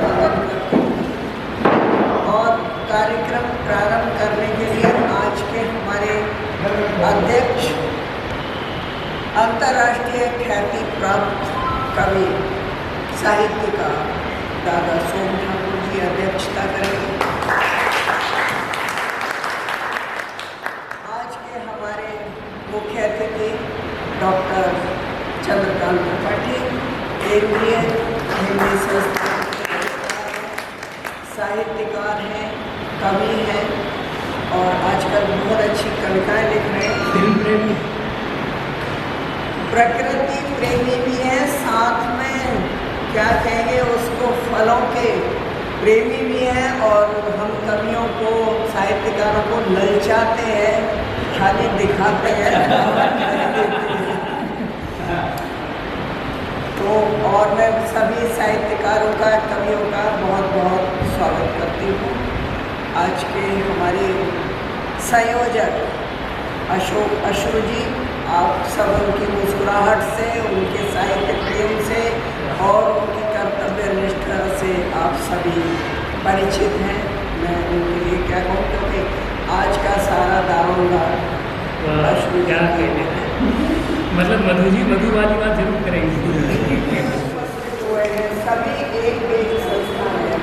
वंदन करती हूँ। और कार्यक्रम प्रारंभ करने के लिए आज के हमारे अध्यक्ष, अंतर्राष्ट्रीय ख्याति प्राप्त कवि साहित्यकार दादा सोम ठाकुर जी अध्यक्षता करेंगे। आज के हमारे मुख्य अतिथि डॉक्टर चंद्रकांत त्रिपाठी, केंद्रीय हिंदी संस्थान साहित्यकार हैं, कवि हैं और आजकल बहुत अच्छी कविताएं लिख रहे हैं। प्रकृति प्रेमी भी हैं, साथ में क्या कहेंगे उसको, फलों के प्रेमी भी हैं। और हम कवियों को, साहित्यकारों को ललचाते हैं, खाली दिखाते हैं। तो और मैं सभी साहित्यकारों का, कवियों का बहुत बहुत स्वागत करती हूँ। आज के हमारे संयोजक अशोक अश्रु जी, आप सब उनकी मुस्कुराहट से, उनके साहित्य प्रेम से और उनकी कर्तव्य निष्ठा से आप सभी परिचित हैं। मैं उनके लिए क्या कहूँ, क्योंकि आज का सारा दारोमदार अश्रु क्या कहते हैं, मतलब मधु जी मधु वाली बात जरूर करेंगे। सभी एक एक संस्था है।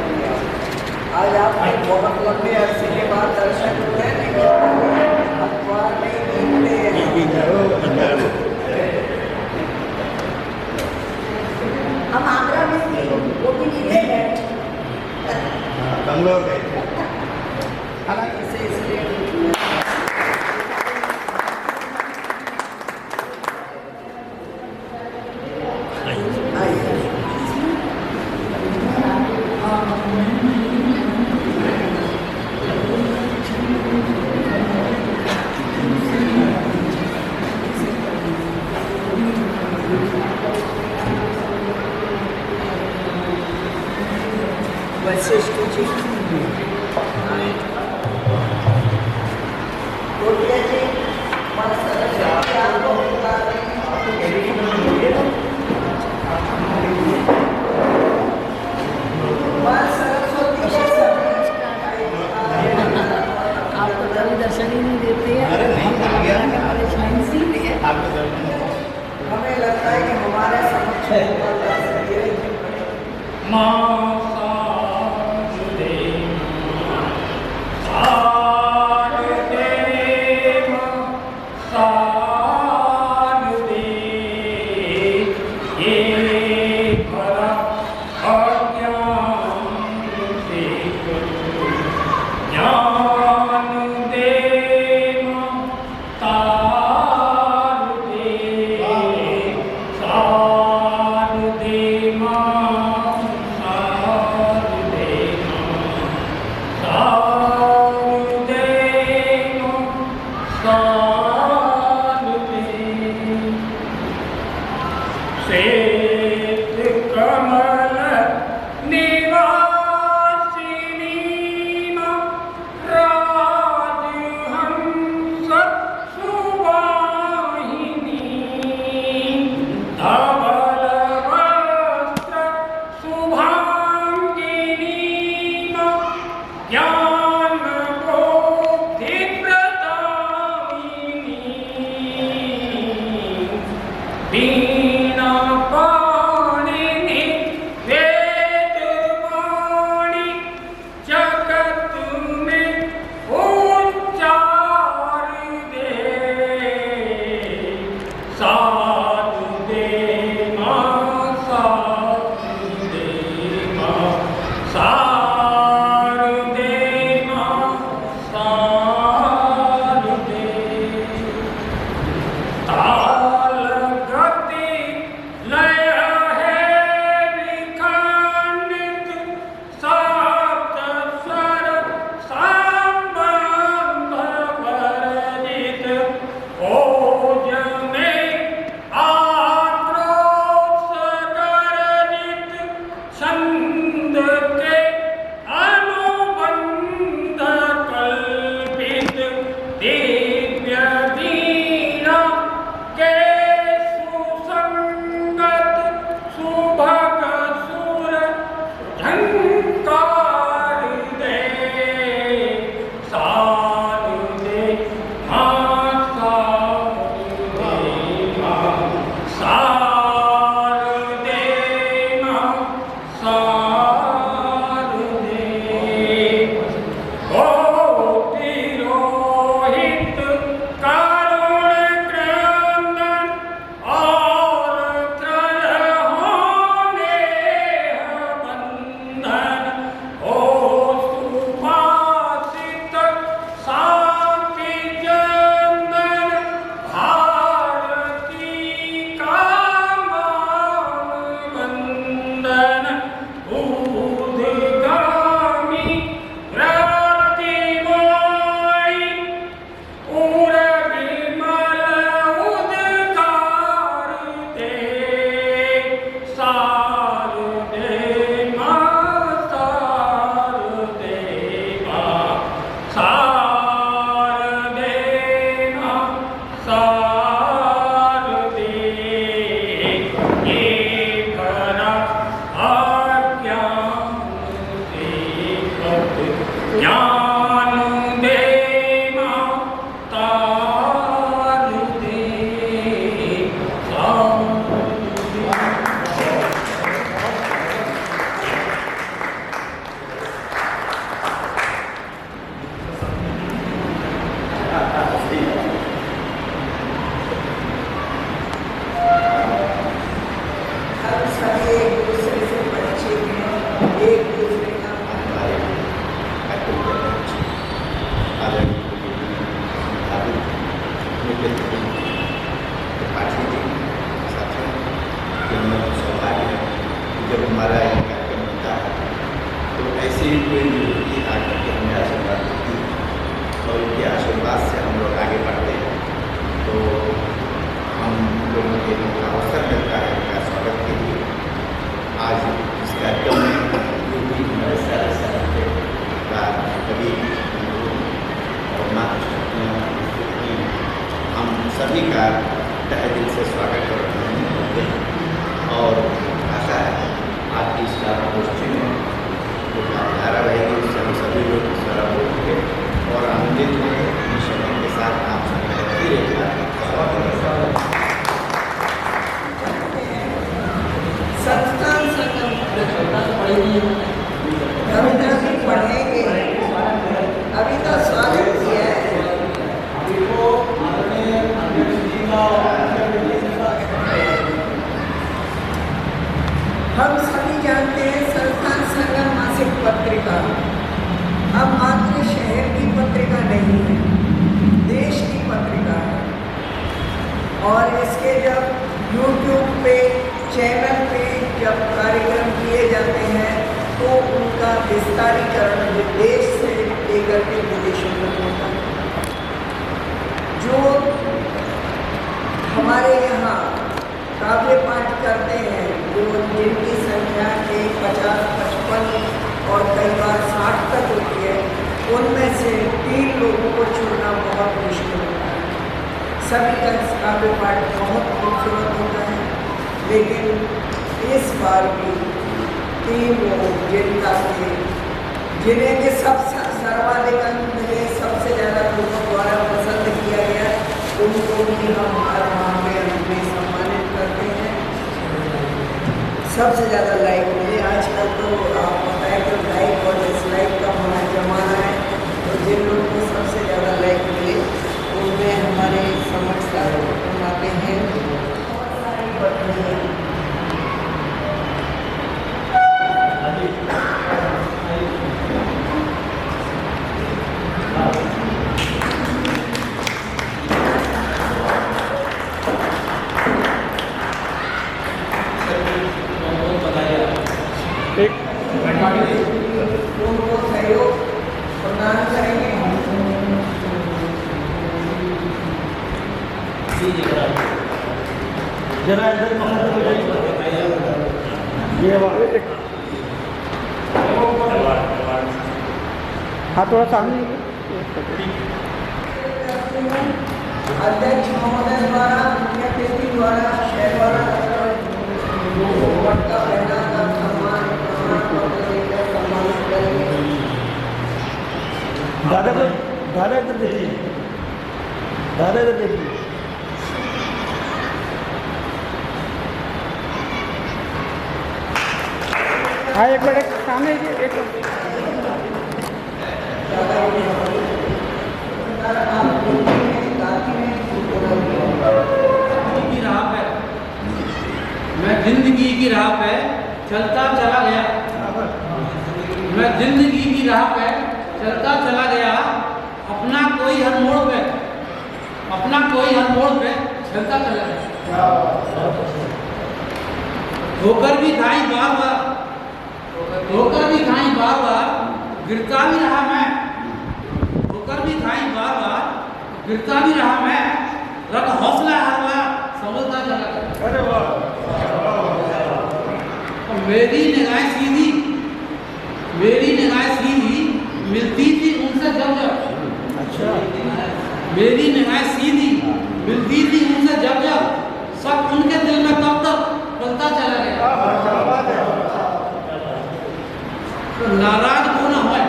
आज आप बहुत लंबे अरसे के बाद दर्शन हुए, लेकिन अखबार में दिखते हैं। हम आगरा में थे, वो भी नहीं गए, बंगलोर गए थे। इसलिए वशिष्ठ जी, गोटिया जी, आपको कभी दर्शन ही नहीं देते हैं। अरे नहीं, आ गया ना। परेशानी इसीलिए आपको दर्शन हमें लगता है कि हमारे समक्ष सुभग सुर ढंग ज्ञान दे माता दे हम सभी एक दूसरे से परिचित हैं, एक दूसरे का हमारे अटल त्रिपाठी जी साथियों, सौभाग्य है जब हमारा ये कार्यक्रम होता है तो ऐसी कोई युवती आकर के हमें आशीर्वाद देती है और उनके आशीर्वाद से हम लोग आगे बढ़ते हैं। तो हम लोगों के अवसर मिलता है इनका स्वागत के लिए। आज इस कार्यक्रम में जो भी हमारे सारे साथी का कवि और माता हम सभी का तहे दिल से स्वागत और अभिनंदन करते हैं और आशा है आज की इस गोष्ठी में जो धारा रहेगी उससे हम सभी लोग सारा बोलेंगे और आनंदित होंगे। इस समय के साथ आप सभी रहती रहेगा। संस्थान संगम कविता भी पढ़ेंगे, अभी तो स्वागत किया है। हम सभी जानते हैं संस्थान संगम मासिक पत्रिका अब मात्र शहर की पत्रिका नहीं है, देश की पत्रिका है। और इसके जब YouTube पे चैनल पे जब कार्यक्रम किए जाते हैं तो उनका विस्तारीकरण देश से लेकर के विदेशों तक होता है। जो हमारे यहाँ काव्य पाठ करते हैं, जो जिनकी संख्या के 50-55 और कई बार 60 तक होती है, उनमें से 3 लोगों को चुनना बहुत मुश्किल होता है। सभी का काव्य पाठ बहुत खूबसूरत होता है, लेकिन इस बार भी 3 लोग जिन्हें के सबसे सर्वाधिक अंक मिले, सबसे ज़्यादा लोगों द्वारा पसंद किया गया, उनको भी हम हर माह में सम्मानित करते हैं। सबसे ज़्यादा लाइक मिले। आजकल तो आप बताएं तो लाइक और डिसलाइक का हमारा जमाना है, तो जिन लोगों को सबसे ज़्यादा लाइक मिले उनमें हमारे समझदार आते हैं। बहुत सारी बटनियाँ उनको सहयोग प्रदान करेंगे। जरा इधर ये हाँ थोड़ा सामने अध्यक्ष महोदय द्वारा, मुख्य अतिथि द्वारा, शहर द्वारा पटका पहना का सम्मान सम्मानित करेंगे। दादा इधर देखिए, दादा इधर देखिए। हाँ एक मिनट सामने एक की राह पे मैं जिंदगी की राह पे चलता चला गया। मैं जिंदगी की राह पे चलता चला गया। अपना कोई हर मोड़ पे चलता चला गया। ठोकर भी खाई बार बार गिरता भी रहा मैं। ठोकर भी खाई बार बार गिरता भी रहा मैं। रब हौसला हर बार संभलता चला गया। अरे वाह। मेरी निगाहें सीधी मिलती थी उनसे जब अच्छा मेरी निगाहें सीधी मिलती थी उनसे जब सब उनके दिल में तब पलता चला गया। तो नाराज क्यों ना होए,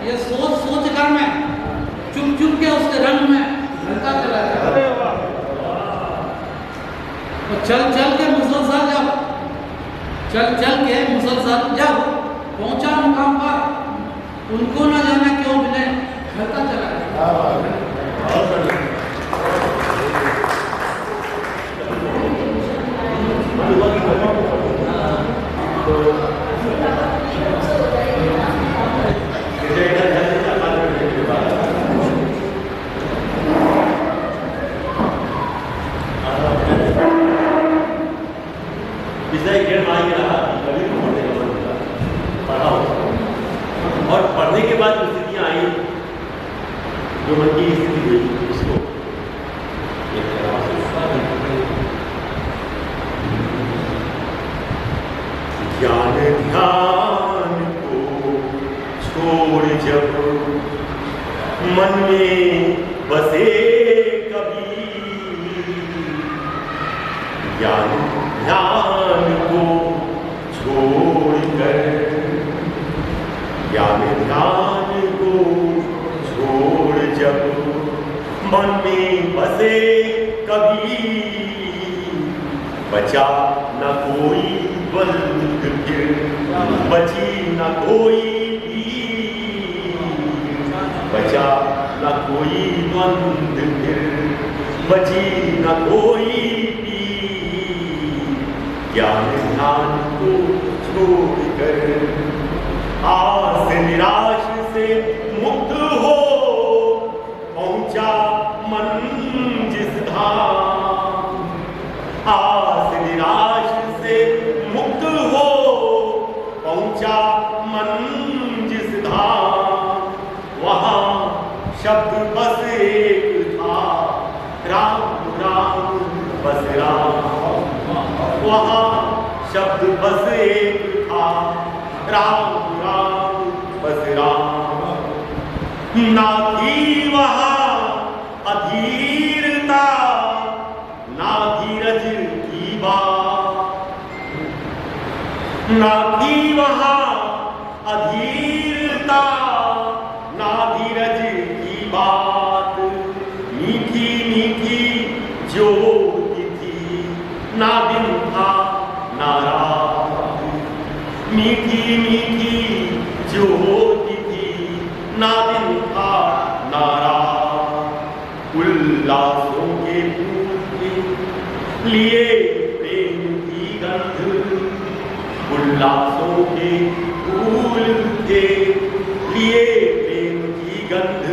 ये सोच सोच कर मैं चुप चुप के उसके रंग में ढलता चला गया। और चल चल के मुसलसल जब पहुंचा मुकाम पर, उनको न जाना क्यों मिले ढलता चला गया। और पढ़ने के बाद जो स्थितियाँ आई, जो मन की स्थिति हुई, उसको ज्ञान ध्यान को छोड़ जब मन में बसे कभी, ज्ञान ध्यान को छोड़ कर, ज्ञान ध्यान को छोड़ जब मन में बसे कभी, बचा न कोई द्वंद फिर, बची न कोई भी, बचा न कोई द्वंद फिर, बची न कोई भी, ज्ञान ध्यान को छोड़ कर आस निराश से मुक्त हो पहुंचा मन जिस धाम, आस निराश से मुक्त हो पहुंचा मन जिस धाम, वहां शब्द बस एक था, राम राम बस राम, वहां शब्द बस एक था, राम राम बस राम, ना थी वहाँ अधीरता, ना धीरज की बात, ना थी वहाँ अधीरता, ना धीरज की बात, मीठी मीठी ज्योति थी, ना दिन था ना रात, मीठी मीठी ज्योति थी, ना दिन था ना रात, उल्लासों के फूल के लिए प्रेम की गंध, उल्लासों के फूल के लिए प्रेम की गंध,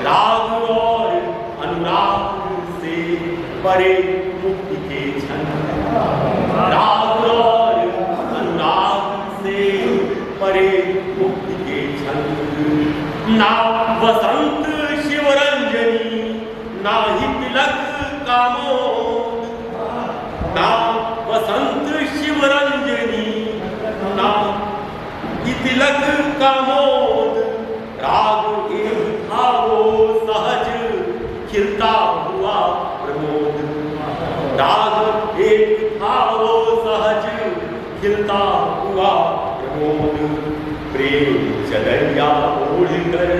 राग और अनुराग से परे मुक्ति के छंद, राग और अनुराग से परे मुक्ति के छंद, ना वसंत शिवरंजनी, ना ही तिलक कामोद, ना वसंत शिवरंजनी, ना ही तिलक कामोद, राग एक था वो सहज खिलता हुआ प्रमोद, राग एक था वो सहज खिलता हुआ प्रमोद, प्रेम चदरिया ओढ़कर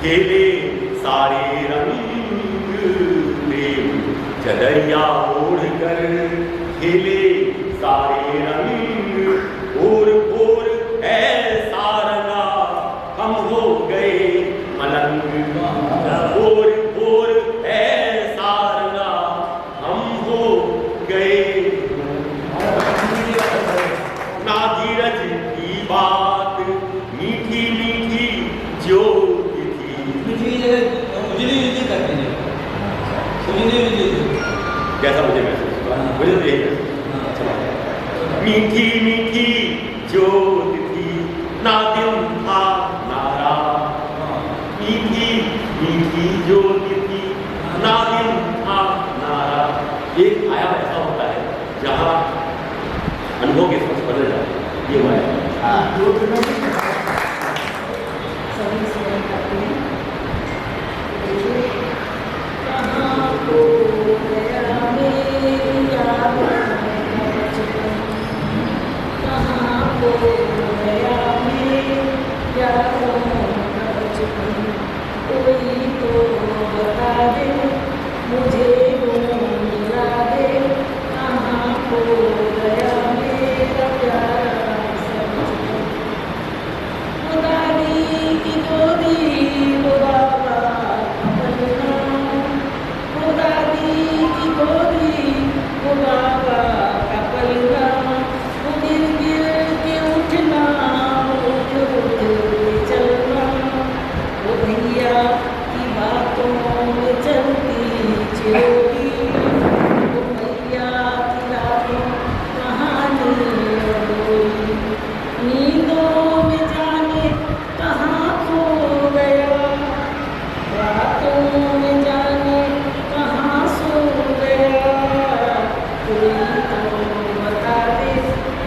खेले सारे रंग, प्रेम चदरिया ओढ़कर खेले सारे रंग, और ऐसा रंगा हम हो गए मलंग, और ऐसा रंगा हम हो गए, ना धीरज की बात, मीठी मीठी ज्योति थी, कैसा मुझे महसूस हुआ, मुझे तो यही मीठी मीठी ज्योति थी, ना दिन था ना रात, मीठी मीठी ज्योति थी, ना दिन था ना रात। एक आया ऐसा होता है जहाँ अनुभव के स्पर्श बदल जाते हैं, ये हुआ है। कहाँ मुझे मिला दे कहाँ खो गया मेरा प्यारा सजन। वो दादी की गोदी वो बाबा का पलना, वो दादी की गोदी वो बाबा का पलना, वो गिर गिर के उठना उठ उठ के चलना, वो भैया की बातों में चलती चिरोगी, वो भैया की रातों कहानी अधूरी, नींदों में जाने कहाँ खो गया, रातों में जाने कहाँ सो गया, कोई तो बता दे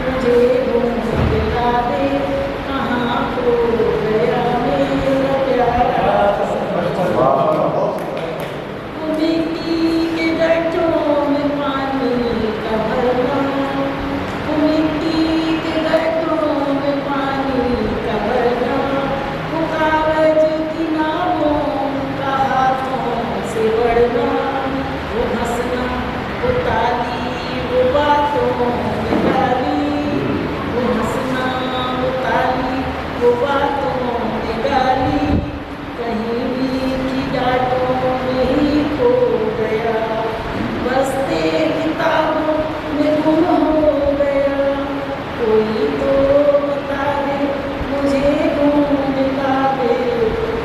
मुझे ढूंढ दिला दे कहाँ खो गया मेरा प्यारा सजन। वो मिट्टी के गड्ढों में पानी का भरना, वो मिट्टी के गड्ढों में पानी का भरना, वो कागज की नावों का हाथों से बढ़ना, वो हंसना वो ताली वो बातों में गाली, वो हंसना वो ताली वो बातों में गाली, कहीं मीठी डांटों में ही खो गया, बसते किताबों में गुम हो गया, कोई तो बता दे मुझे ढूंढ ला दे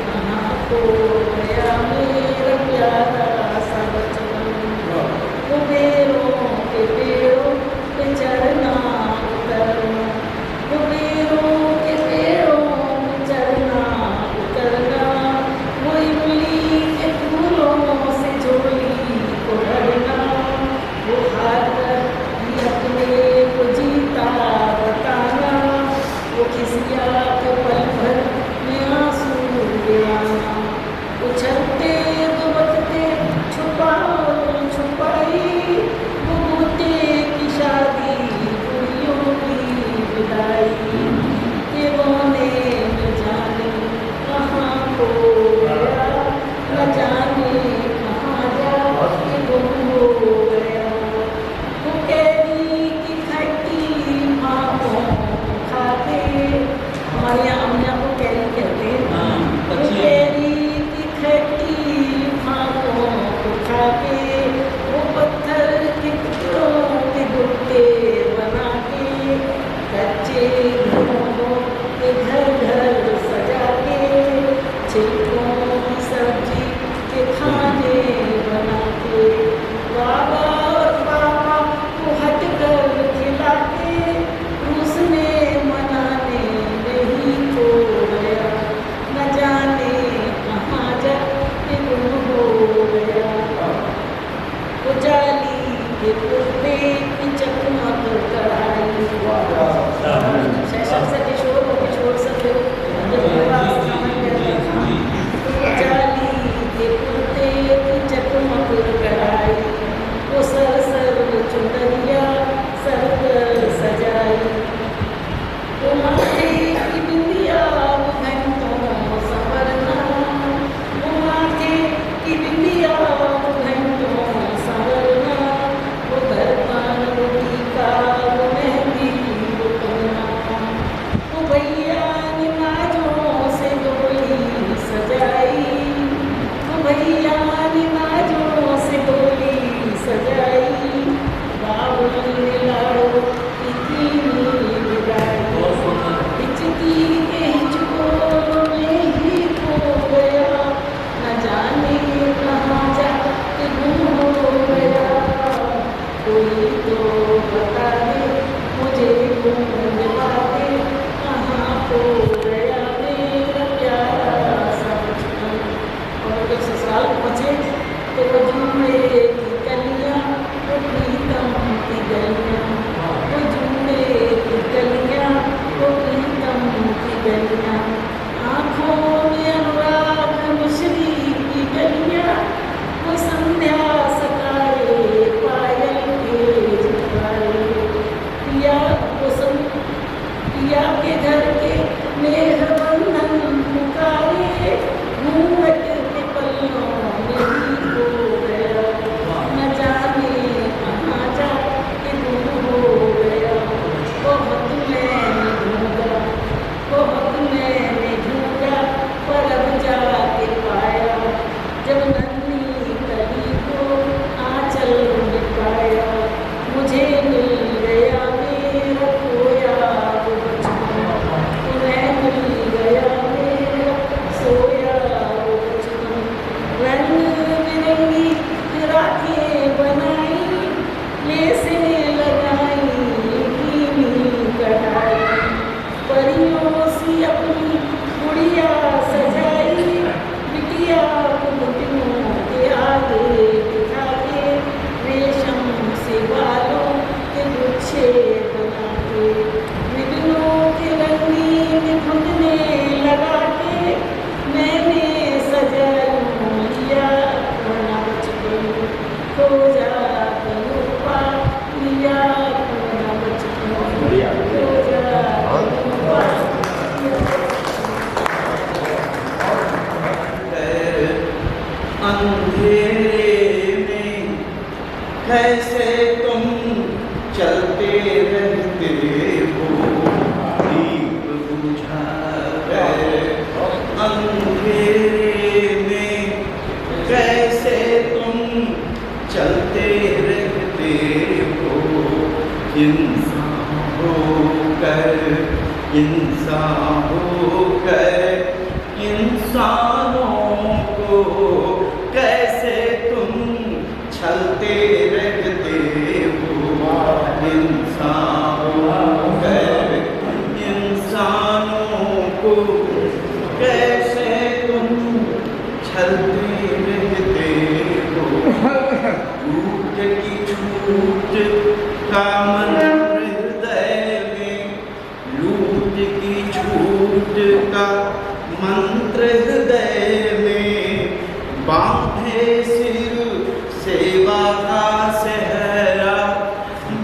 कहाँ खो गया मेरा प्यारा सा बचपन। वो बेरों के पेड़ों पे चढ़ना उतरना, वो बेरों के पेड़ों पे चढ़ना उतरना, वो इमली के फूलों से झोली को भरना, वो हार कर भी अपने को जीता बताना, वो खिसिया के पल भर में आंसू गिराना, उछलते दुबकते छुपाई, वो बूटे की शादी कुड़ियों की विदाई, के बोने न जाने कहाँ खो गया, न जाने कहाँ जाके गुम हो गया, वो कैरी की खट्टी आँखों को खाते, हमारे यहाँ अम्मिया को कैरी कहते हैं, वो कैरी की खट्टी आँखों को खाते, वो पत्थर के टुकड़ों के गुट्टे बना के, कच्चे घरों के घर घर सजा के, छिलकों की सब्जी के खाने बना के, बाबा और पापा को हट कर खिलाते, उसने मनाने नहीं खो गया, न जाने कहाँ जाके गुम हो गया, वो जाली के कुर्ते की चकमक कढ़ाई, शैशव से किशोर और किशोर से फिर वो जाली के कुर्ते की चकमक कढ़ाई, वो सर सर चुनरिया सर पर सजाई, वो माथे की बिंदिया वो घंटों संवरना, वो माथे की बिंदिया वो घंटों संवरना, वो दर्पण वो टीका वो मेहंदी वो कंगना, वो भैया ने नाजों से डोली सजाई, वो भैया ने नाजों से डोली सजाई, बाबुल ने लाड़ो की कीनी बिगाई, हिचकी के हिचकों में ही खो गया, न जाने कहाँ जाके गुम हो गया, कोई तो बता दे मुझे ढूंढ ला दे कहाँ खो गया मेरा प्यारा सा बचपन। और जब ससुराल पहुँचे तो वो जुमड़े की कलियाँ वो प्रीतम की गलियाँ, वो जुमड़े की गलियाँ वो प्रीतम की गलियाँ, आँखों में अनुराग मिश्री की गलियाँ, वो संध्या सकाए पायल के झुकाए, पिया वो पिया के घर के नेह बंधन पुकारे, घूंघट के पल्लों में ही खो गया, इंसान होकर इंसानों को कैसे तुम छलते रहते हो। इंसान होकर इंसानों को कैसे तुम छलते रहते हो। छूट की छूट का मंत्र हृदय में, लूट की छूट का मंत्र हृदय में, बांधे सिर सेवा का सहरा,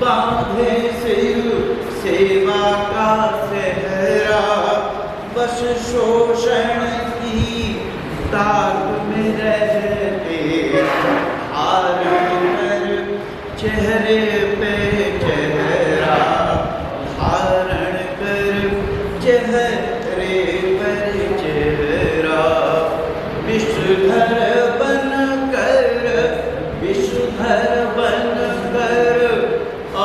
बांधे सिर सेवा का सहरा, बस शोषण की ताक में रहते, हार कर चेहरे पे चेहरा धारण कर, चेहरे पर चेहरा, विषधर बन कर, विषधर बन कर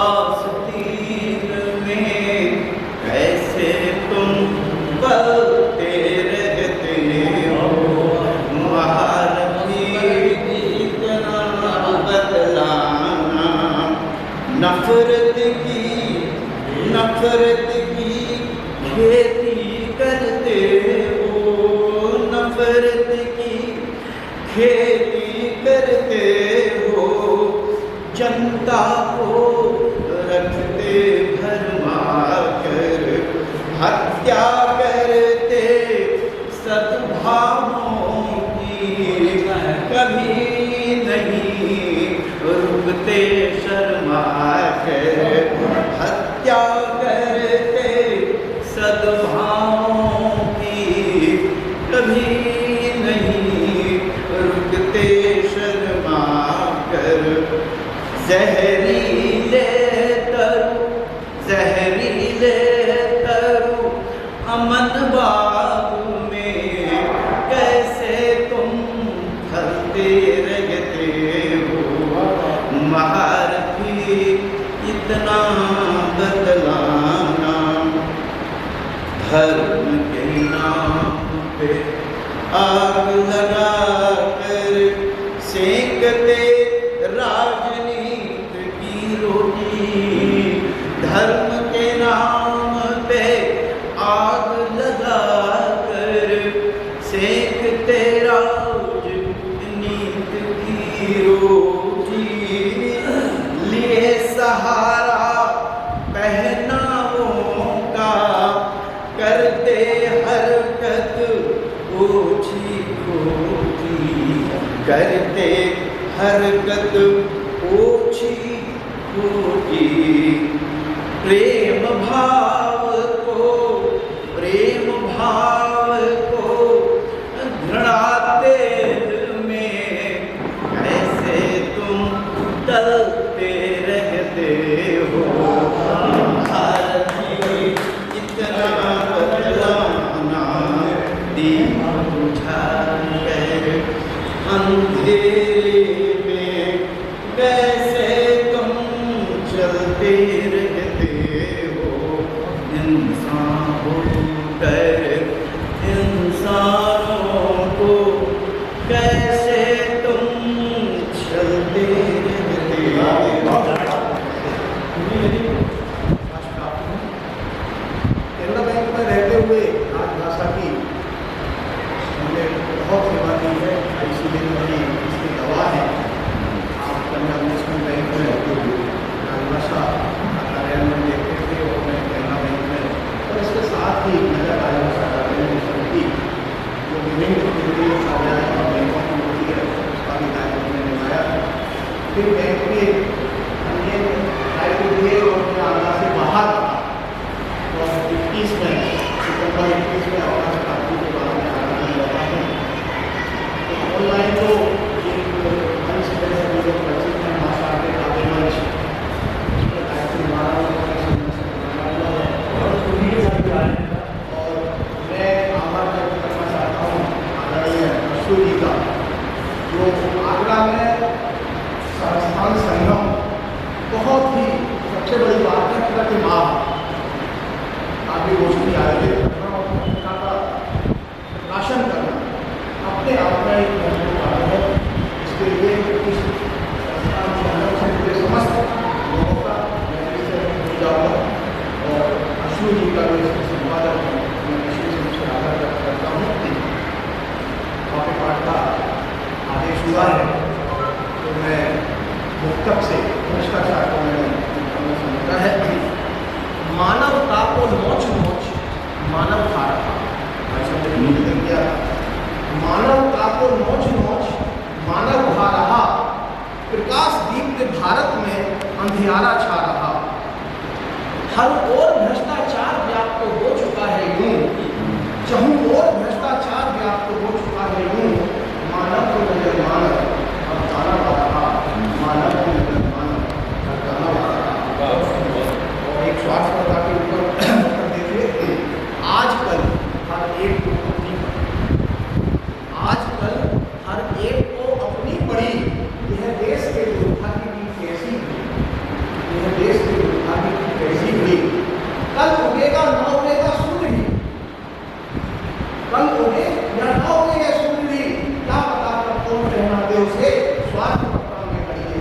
आस्तीन में कैसे तुम पलते रहते हो। महारथी इतना बदलाना, नफरत की खेती करते हो, नफरत की खेती करते हो, जनता को रखते भरमा कर, हत्या करते सद्भावों की, कभी नहीं रुकते शर्मा कर, हत्या करते सद्भावों की, कभी नहीं रुकते शर्मा कर। जहरीले तरु अमन बाग में कैसे तुम फलते रहते हो। महारथी इतना बदलाना, धर्म के नाम पे आग लगा कर सेंकते राजनीति की रोटी, धर्म के नाम पे आग लगा कर सेंकते राजनीति की रोटी, लिए सहारा पहनावों का करते हरकत ओछी खोटी, करते हरकत ओछी खोटी। प्रेम भाव को घृणाते दिल में कैसे तुम टलते रहते हो। भारती इतना बदलाना, दीप बुझा कर अंधेरे में कैसे तुम चलते रहते हो। इंसान होकर इंसानों को कैसे तुम चलते रहते हो। केनरा बैंक में रहते हुए राजभाषा की हमने बहुत सेवा दी है, इसीलिए मेरी इसकी गवाह है। आप पंजाब नेशनल बैंक में रहते हुए राजभाषा कार्यालय देखते थे और मैं केनरा बैंक में, और इसके साथ ही नगर राजभाषा कार्यालय में समिति जो विभिन्न केंद्रीय कार्यालय और बैंकों की होती है उसका भी दायित्व मैंने निभाया। फिर बैंक के अन्य दायित्व दिए और मैं आला से बाहर और 21 में सितंबर 21 में अवकाश प्राप्ति के बाद में आगे लगा हूँ। तो ऑनलाइन तो एक मंच जैसे मुझे परिचित है, भाषा के काव्य मंच, उसमें दायित्व निभा रहा हूँ और मैं आभार व्यक्त करना चाहता हूँ आदरणीय अशोक जी का, जो आगरा में संस्थान संगम बहुत ही सबसे बड़ी बात है, प्रति माह काव्य गोष्ठी इसके संपादक हैं, मैं विशेष रूप से आभार व्यक्त करता हूँ। काव्य पाठ का आदेश हुआ है तो मैं मुक्तक से भ्रष्टाचार को मैंने समझा है। मानवता को नोच नोच मानव खा रहा, ऐसा मैंने निवेदन किया था। मानवता को नोच नोच मानव खा रहा, प्रकाश दीप्त भारत में अंधियारा छा रहा। हर ओर भ्रष्टाचार व्याप्त हो चुका है यूं, जहूं ओर भ्रष्टाचार व्याप्त हो चुका है यूं। मानव को नजर मानव अब ताना पा रहा, मानव को नजर मानव अब ताना पा रहा। और एक स्वास्थ्यता के ऊपर देखिए, आजकल हर एक को अपनी पड़ी, आजकल हर एक को अपनी पड़ी। यह देश के दुर्भाग्य की कैसी हुई, यह देश के दुर्भाग्य की कैसी हुई। कल उगेगा न उगेगा सूर्य ही, कल उगे या न उगेगा सूर्य ही, क्या पता कब कौन रहना दे उसे। स्वास्थ्य पत्र में खड़ी है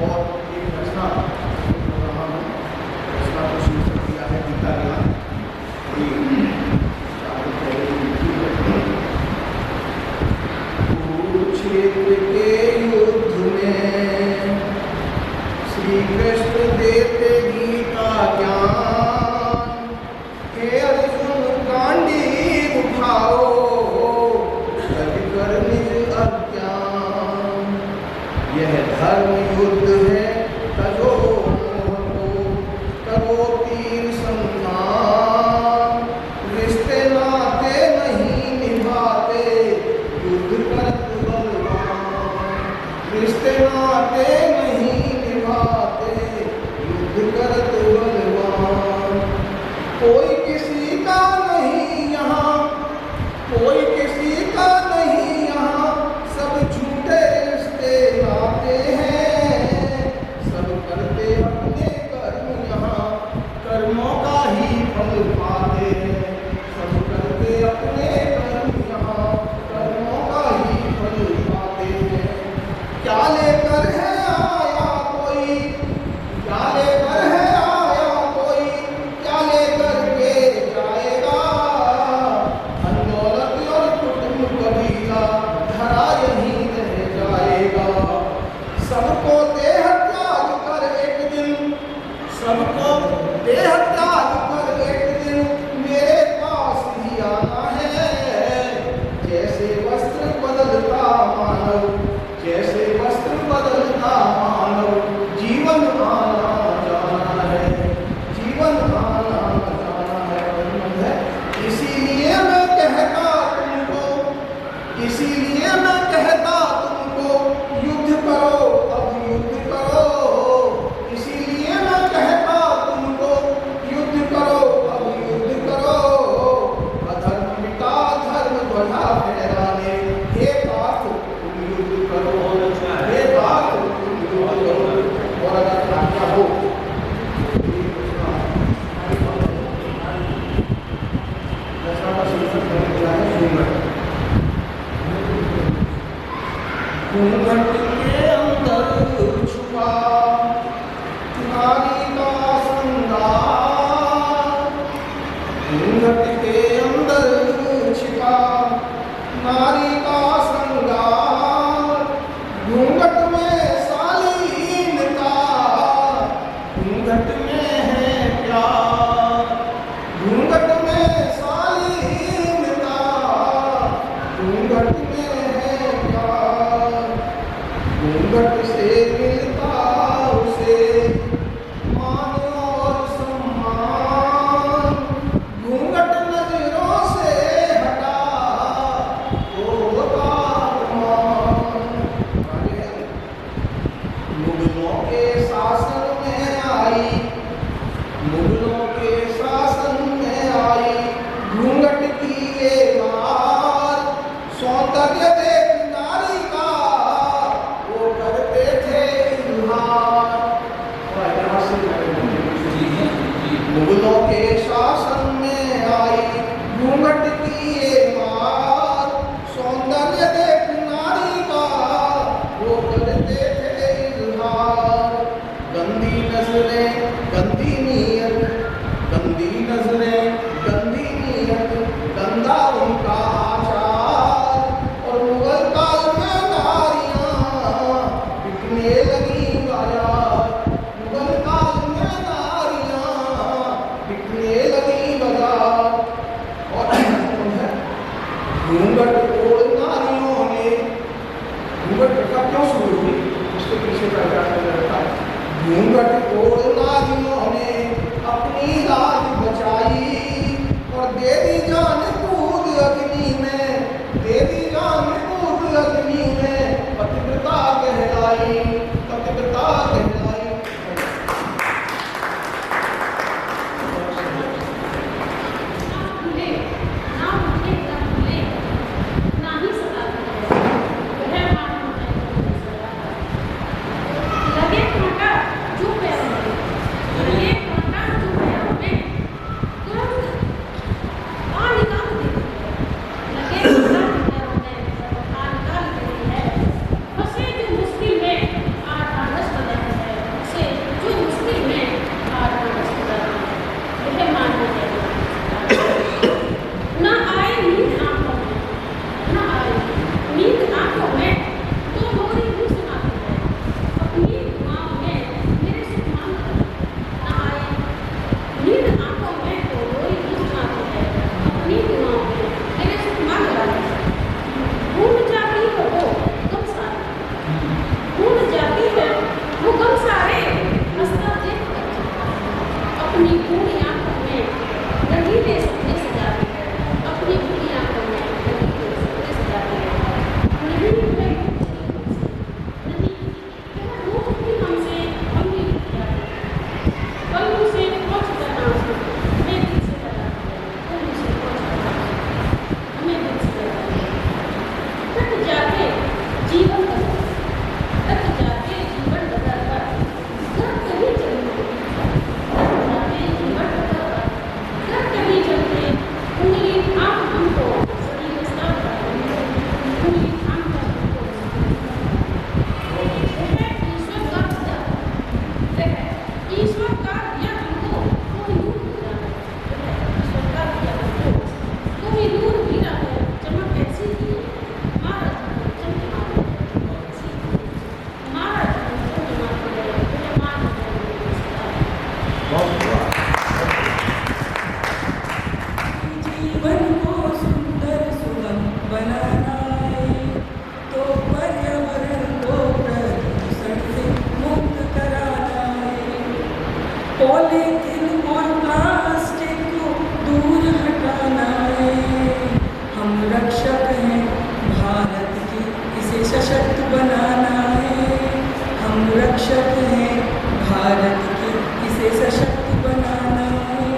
और एक रचना रचना को शीर्षक दिया है गीता ज्ञान। कुरुक्षेत्र के युद्ध में श्री कृष्ण देते गीता ज्ञान। हे अर्जुन गांडीव उठाओ, सज कर निज अज्ञान। यह धर्म युद्ध है, तजो मोह को, करो तीर संधान। रिश्ते नाते नहीं निभाते, युद्ध करत बलवान। रिश्ते नाते नहीं निभाते, युद्ध करत बलवान। कोई किसी का नहीं यहाँ, कोई किसी का नहीं यहाँ, सब झूठे रिश्ते नाते हैं। सब करते अपने कर्म यहाँ, कर्मों का ही फल पाते हैं। सब करते अपने कर्म यहाँ, कर्मों का ही फल पाते हैं। क्या लेकर है आया कोई, क्या लेकर है आया कोई, क्या लेकर के जाएगा। धन दौलत और कुटुंब कबीला धरा यहीं रह जाएगा। सबको देह त्याग कर एक दिन, सबको देह त्याग कर एक दिन मेरे पास ही आना है। जैसे वस्त्र बदलता मानव, जैसे वस्त्र बदलता मानव, जीवन आना जाना है, जीवन आना जाना है। इसीलिए मैं कहता तुमको, इसीलिए मैं कहता तुमको, युद्ध करो अब युद्ध करो। इसीलिए मैं कहता तुमको, युद्ध करो अब युद्ध करो। अधर्म मिटा धर्म बढ़ा फहराने, हे पार्थ तुम युद्ध करो, हे पार्थ तुम युद्ध करो। और अगर आज्ञा हो रचना का शीर्षक मैंने दिया है घूंघट। घूंघट के अंदर छुपा नारी का श्रृंगार। घूंघट के अंदर छिपा नारी का श्रृंगार। घूंघट में शालीन का, घूंघट में है प्यार। घूंघट में शालीन का, घूंघट में है प्यार। घूंघट से मिलता उसे मान और सम्मान। घूंघट नजरों से हटा तो होता अपमान। मुगलों के शासन में आई, मुगलों के शासन में आई घूंघट की ये मार। सौंदर्य देख नारी का वो करते थे इल्हार। मुगलों के शासन में आई घूंघट की ये मार। सौंदर्य देख नारी का वो करते थे इल्हार। गंदी नजरें अपनी पूरी आंखों में रंगीले सपने सजाती है, अपनी पूरी आंखों में रंगीले सपने सजाती है। नहीं मैं नहीं वो भी हमसे हमने किया पल्लू से पहुँच करना हमें दिल से लगाती है, पल्लू से पहुँच करना हमें दिल से लगाती है। तक जाके जीवन बदल, तक जाके जीवन बदलता, घर कहीं चलते, तक जाके जीवन बदलता, घर कहीं चलते, उंगली थाम हमको सही रास्ता बताती है, उंगली थाम कर हमको ईश्वर का दिया, ईश्वर का दिया हमको कोई नूर मिला है, ईश्वर का दिया हमको कोई नूर मिला है, चमक ऐसी की हमारा चमक ऐसी हमारा चमक मान जीवन को सुंदर सुगम बनाना है तो पर्यावरण को प्रदूषण से मुक्त कराना है। पॉलीथीन और प्लास्टिक को दूर हटाना है। हम रक्षक हैं भारत की, इसे सशक्त बनाना है। हम रक्षक हैं भारत की, इसे सशक्त बनाना है।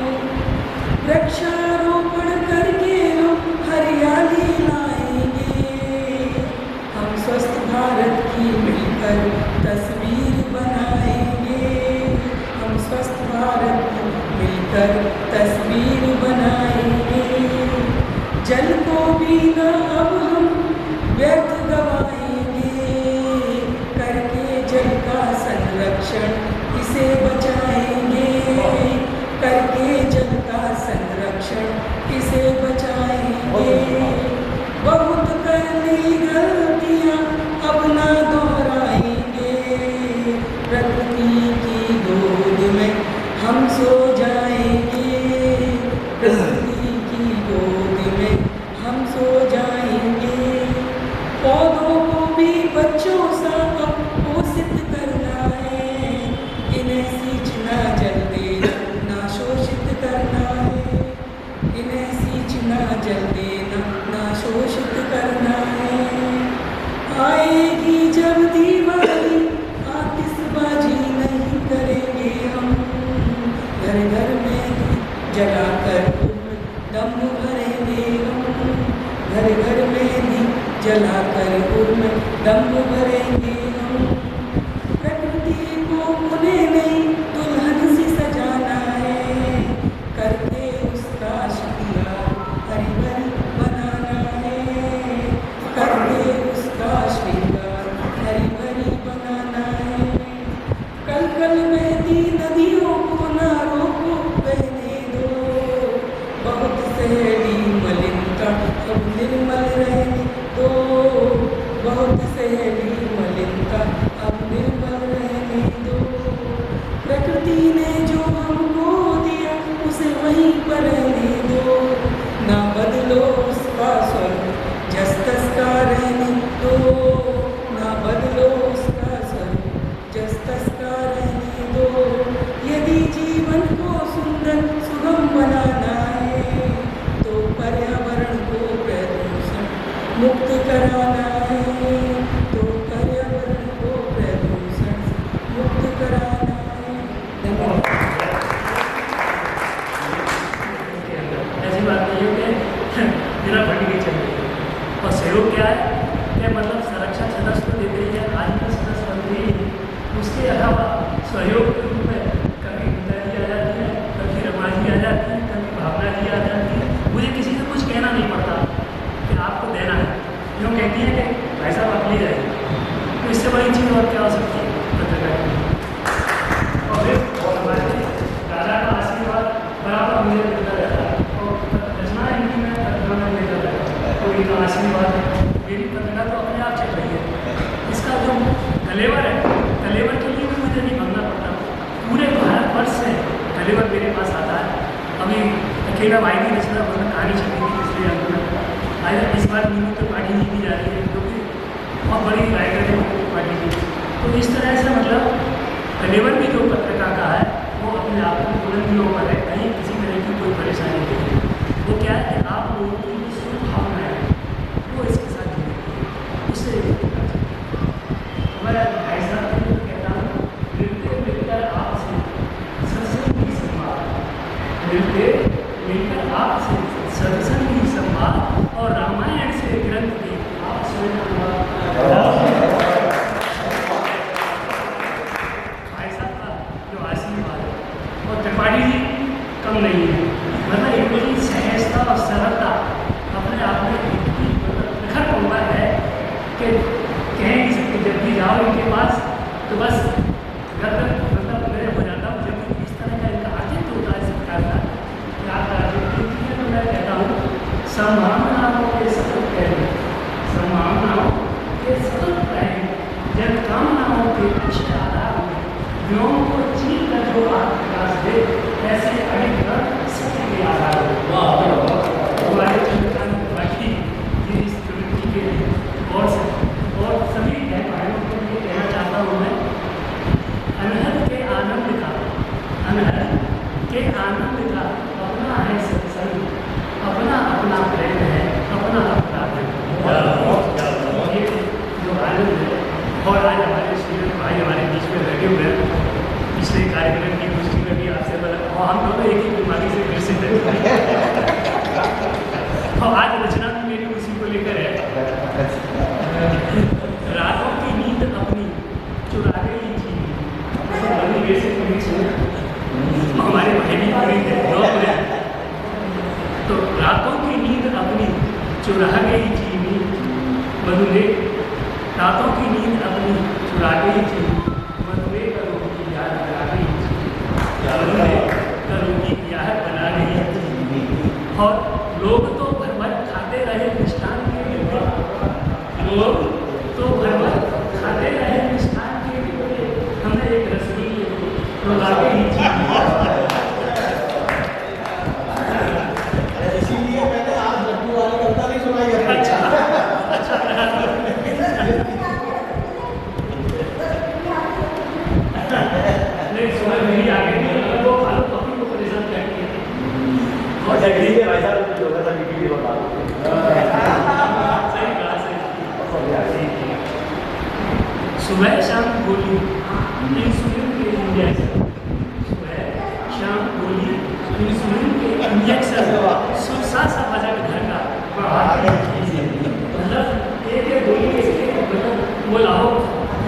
वृक्षारोपण करके हम हरियाली लाएंगे। हम स्वस्थ भारत की मिलकर तस्वीर बनाएंगे। हम स्वस्थ भारत की मिलकर तस्वीर बनाएंगे। जल को भी न अब हम व्यर्थ गवाएंगे। करके जल का संरक्षण इसे बचाएंगे। करके जल का संरक्षण इसे बचाएंगे। बहुत कर ली गलतियां अब ना दोहराएंगे। प्रकृति की गोद में हम सो जाएंगे। प्रकृति की गोद में हम सो जाएंगे। पौधों को भी बच्चों सा अब पोषित करना है। इन्हें सींचना जल देना ना शोषित करना है। इन्हें सींचना जल देना ना शोषित करना है। आएगी जब दिवाली आतिशबाजी नहीं करेंगे हम। घर घर में जलाकर दम भरेंगे हम। घर घर में भी जलाकर उनमें दम भरेंगे हम। प्रकृति को उन्हें नहीं दुल्हन सी सजाना है। करके उसका श्रृंगार हरी भरी बनाना है। करके उसका श्रृंगार हरी भरी बनाना है। कल कल बहती नदियों को ना रोको बहने दो। बहुत सहेली मलिनता अब निर्मल रहने दो। बहुत सहेली मलिनता अब निर्मल रहने दो। प्रकृति ने जो हमको दिया उसे वहीं पर रहने दो। ना बदलो उसका स्वरूप जस तस का रहने दो। ना बदलो उसका स्वरूप जस तस का रहने दो। यदि जीवन को सुंदर सुगम बनाना है तो पर्यावरण को प्रदूषण मुक्त कराना है। तो पर्यावरण को प्रदूषण से मुक्त कराना है। धन्यवाद। ऐसी बात नहीं है कि बिना फंड के चल रही है। और सहयोग क्या है कि मतलब संरक्षण सदस्य को देते हैं, आजीवन सदस्य बनते हैं। उसके अलावा सहयोग के रूप में कभी गीता जी आ जाती है, कभी रमा जी आ जाती है, कभी भावना जी आ जाती है। मुझे किसी से कुछ कहना नहीं पड़ता कि आपको देना है। यूँ कहती है कि भाई साहब आप ले जाइए। तो इससे बड़ी चीज़ और क्या हो सकती है पत्रकार की। और फिर हमारे दादा का आशीर्वाद बराबर मुझे मिलता रहता है। और रचना इनकी मैं पत्रकार में मिलता रहता है। तो इनका आशीर्वाद मेरी पत्रकार तो अपने आप चल रही है। इसका जो कलेवर है, कलेवर के लिए भी मुझे नहीं भागना पड़ता। पूरे भारतवर्ष से कलेवर मेरे पास आता है। अभी अकेला भाई की रचना कहानी चली थी, इसलिए आज इस बार नीमू तो पार्टी जी की जा रही है, जो कि बहुत बड़ी राइटर है पार्टी जी। तो इस तरह से मतलब कलेवर भी जो पत्रकार का है वो अपने आप को बुलंदियों पर है, कहीं किसी तरह की कोई परेशानी नहीं है। वो क्या है कि आप लोगों की जो शुभ भावना है वो इसके साथ जुड़ी हुई है, उससे मैं भाई साहब को कहता हूँ, मिलते मिलकर आपसे सत्संग की संवाद, मिलते मिलकर आपसे सत्संग की संवाद और रामायण से ग्रंथ की आप स्वयं त्रिपाठी जी कम नहीं है, मतलब इतनी सहजता और सरलता अपने आप में इतनी प्रखर हुआ है कि कह नहीं सकते। जब भी जाओ इनके पास तो बस गर्दन मतलब मेरे हो जाता हूँ। जब इस तरह का इनका आतिथ्य होता है सरकार का याद आतिथ्य, तो मैं कहता हूँ संभावनाओं के सतत पहले, संभावनाओं के सतत पहले, जब कामनाओं के पीछे आधार हुए व्योम को चीर कर जो प्रकाश दे, ऐसे अड़िकर सत्य के आधार हो। हमारे चंद्रकांत बाकी इस प्रवृत्ति के लिए और सभी भाइयों को ये कहना चाहता हूँ मैं, अनहद के आनंद का अपना है सत्संग, अपना अपना प्रेम है, अपना अपना प्रेम। ये जो आनंद है, और आज हमारे स्टूडेंट भाई हमारे बीच में लगे हुए हैं, पिछले कार्यक्रम की पुष्टि में भी आपसे बोला, और हम दोनों एक ही बीमारी से ग्रसित हैं। और आज रचना भी मेरी उसी को लेकर है। रातों की नींद अपनी चुरा गई थी, हमारे भाई भी पूरी तो रातों की नींद अपनी चुरा गई थी मधुरे, रातों की नींद अपनी चुरा गई थी मधुरे, करो की याद बना गई थी, करो की याद बना गई थी। और लोग तो भर भर खाते रहे मिष्ठान के लिए, लोग तो भर भर खाते रहे मिष्ठान के लिए, हमने एक रसगुल्ले को ला गई थी। इसीलिए मैंने आज लड्डू वाली कविता नहीं सुनाई। नहीं सुना मेरी आगे नहीं, वो फालतू पपी को परेशान करती है। और ठीक है भाई साहब, जो होगा सभी के लिए बता दो। सही कहा, सही। सुबह शाम बोली इंसुलिन के इंजेक्शन, सुबह शाम बोली इंसुलिन के इंजेक्शन, सुरसा सा बजट घर का मतलब एक गोली इसके मतलब वो लाओ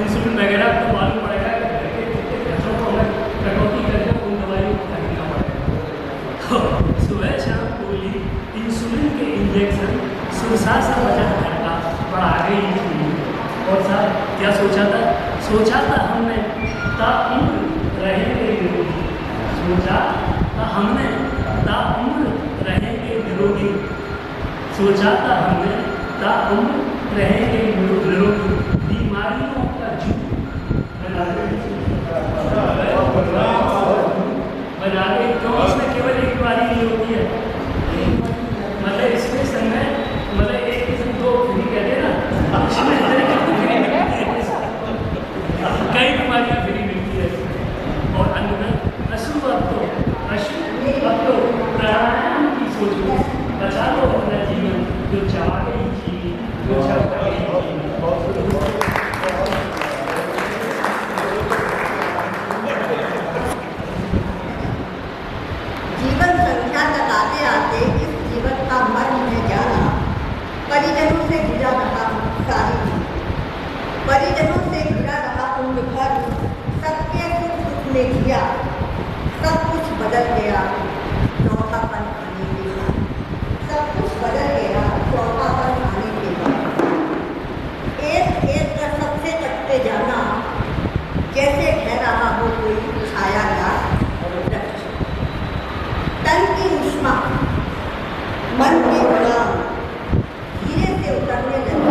इंसुलिन वगैरह तो मालूम पड़ेगा कि घर के कितने खर्चों को हमें कटौती करके उन दवाइयों को खरीदना पड़ेगा। तो सुबह शाम बोली इंसुलिन के इंजेक्शन, सुरसा सा बजट घर का बढ़ा गई थी। और साहब क्या सोचा था हमने ताउम्र रहेंगे निरोगी, सोचा था हमने ताउम्र रहेंगे निरोगी, सोचा था हमने ताउम्र रहेंगे निरोगी, बीमारियों का झूठ बना गई। क्यों? इसमें केवल एक बीमारी नहीं होती है, मतलब इसमें समय मतलब एक किस्म दो फ्री कहते हैं ना, कई बीमारियां फ्री मिलती है। और अंत में अशुभ अब तो प्राणायाम की सोचो, बचा लो अपना जीवन, जो चाह गई थी जो चाह गई थी। जीवन संख्या तक आते आते इस जीवन का मर्म में जाना, परिजनों से घिरा रहा सारी, परिजनों से घिरा रहा उम्र भर, सबके सुख दुख में किया, सब कुछ बदल गया चौथापन आने के बाद, सब कुछ बदल गया चौथापन आने के बाद। एक एक कर सबसे कटते जाना, जैसे कह रहा हो कोई छायादार वृक्ष। तन की उष्मा, मन की उड़ान, धीरे से उतरने लगी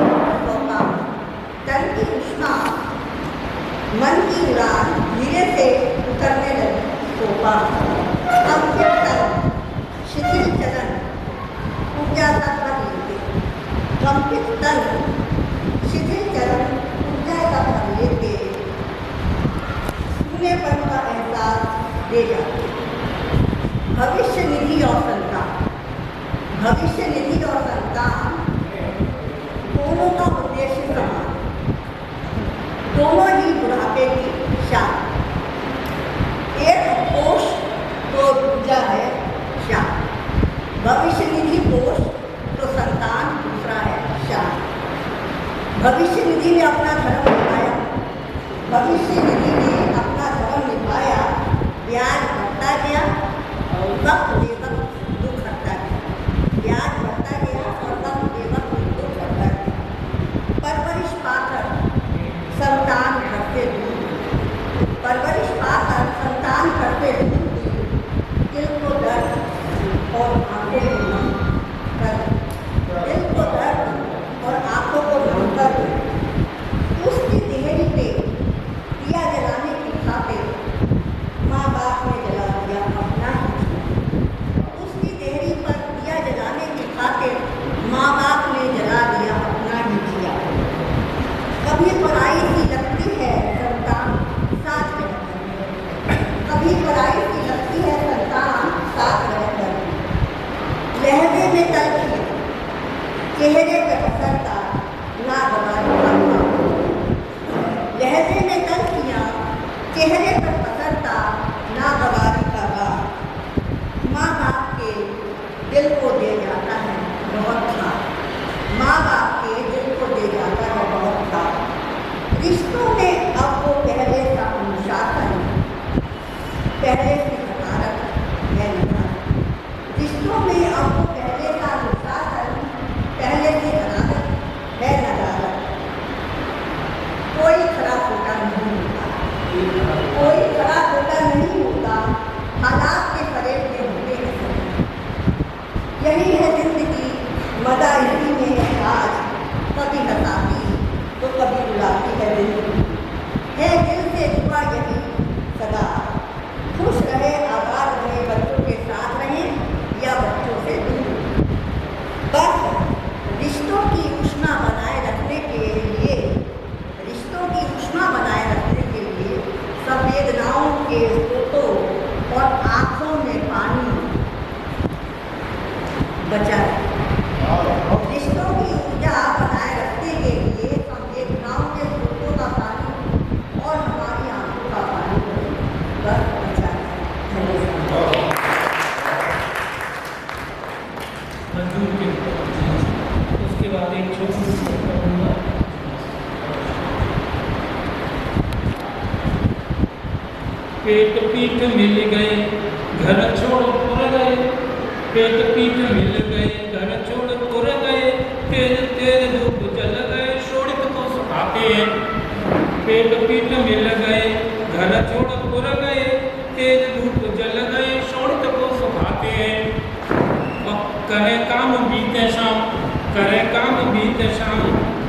सौका। तन की उष्मा, मन की उड़ान, धीरे से उतरने लगी सौका। कंपित तन, शिथिल चलन, ऊर्जा का भर लेते, कंपित तन, शिथिल चलन, ऊर्जा का भर लेते, सूनेपन का एहसास दे जाते। भविष्य निधि और संतान। भविष्य निधि और संतान दोनों का उद्देश्य समान, दोनों ही बुढ़ापे की शान। एक कोष तो दूसरा है शान। भविष्य निधि कोष तो संतान दूसरा है शान। भविष्य निधि ने अपना धर्म निभाया, भविष्य निधि ने अपना धर्म निभाया, ब्याज बढ़ता गया और वक्त बेवक्त दुख हटता गया। ब्याज बढ़ता गया और वक्त बेवक्त दुख हटता गया। परवरिश पाकर संतान करते दूर, परवरिश पाकर संतान करते दूर, दिल को दर्द और आंखों को नम कर, दिल को दर्द और आंखों को नम कर उसकी देहरी पे दिया जलाने की खातिर माँ बाप ने जला दिया अपना ही जिया। उसकी देहरी पर दिया जलाने की खातिर माँ बाप ने जला दिया अपना ही जिया। कभी पराई सी लगती है संतान साथ रहकर, कभी पराई सी लगती है संतान साथ रहकर। लहजे में तलखी चेहरे पर पसरता ना गवारी का भाव, लहजे में तलखियाँ चेहरे पर पसरता ना गवारी का भाव। माँ बाप के दिल को दे जाता है बहुत था, माँ बाप के दिल को दे जाता है बहुत था। रिश्तों में अब वो पहले का अनुशासन, पहले से हकारत है नकार। रिश्तों में अब वो पहले का अनुशासन, पहले से हकारत है नदारत। कोई खरा खोटा नहीं होता, कोई खरा खोटा नहीं होता, हालात के फरेब में होते हैं सब। यही है जिंदगी, मजा इसी में है आज। कभी हंसाती तो कभी रुलाती है जिंदगी, है दिल से जुआ यही सदा। खुश रहे आबाद रहे, बच्चों के साथ रहे या बच्चों से दूर। बस रिश्तों की ऊष्मा बनाए रखने के लिए, रिश्तों की ऊष्मा बनाए रखने के लिए संवेदनाओं के स्रोतों और आँखों में पानी बचा रहे। रिश्तों की ऊर्जा बनाए रखने के लिए संवेदनाओं के स्रोतों का पानी और हमारी आंखों का पानी बस बचा रहे। मंजूर के उसके बाद एक छोटी सी करूँगा। पेट पीठ मिल गए घर छोड़ पुर गए, पेट पीठ मिल गए घर छोड़ पुर गए, तेज तेज धूप जल गए शोणित को सुखाते हैं। पेट पीठ मिल गए घर छोड़ पुर गए, तेज धूप जल गए शोणित को सुखाते हैं। और करे काम बीते शाम, करे काम बीते शाम,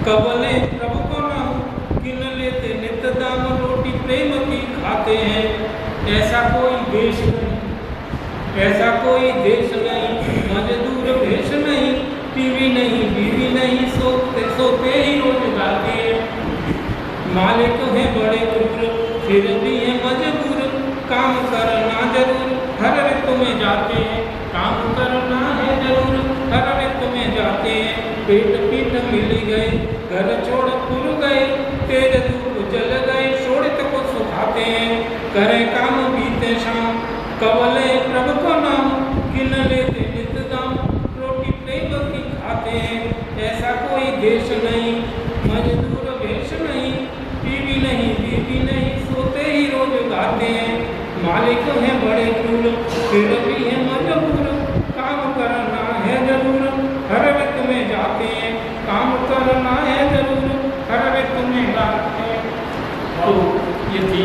कबले प्रभु को नाम, किन लेते नित दाम, रोटी प्रेम की खाते हैं। ऐसा कोई देश नहीं, ऐसा कोई देश नहीं, मजदूर भेष नहीं, टीवी नहीं बीवी नहीं, सोते सोते ही रोज गाते हैं। मालिक है बड़े क्रूर फिर भी है मजबूर, काम करना जरूर हर ऋतु में जाते हैं, काम करना है जरूर हर ऋतु में जाते हैं। पेट पीठ मिल गए घर छोड़ पुर गए, तेज धूप जल गए शोणित को सुखाते हैं। करे काम बीते शाम, कवले प्रभु को नाम, किन लेते नित दाम, रोटी प्रेम की खाते हैं। ऐसा कोई देश नहीं, मजदूर भेष नहीं, टीवी नहीं बीवी नहीं, सोते ही रोज गाते हैं। मालिक है बड़े क्रूर फिर भी है मजबूर, काम करना है जरूर हर ऋतु में जाते हैं, काम करना है जरूर हर ऋतु में जाते हैं। तो ये थी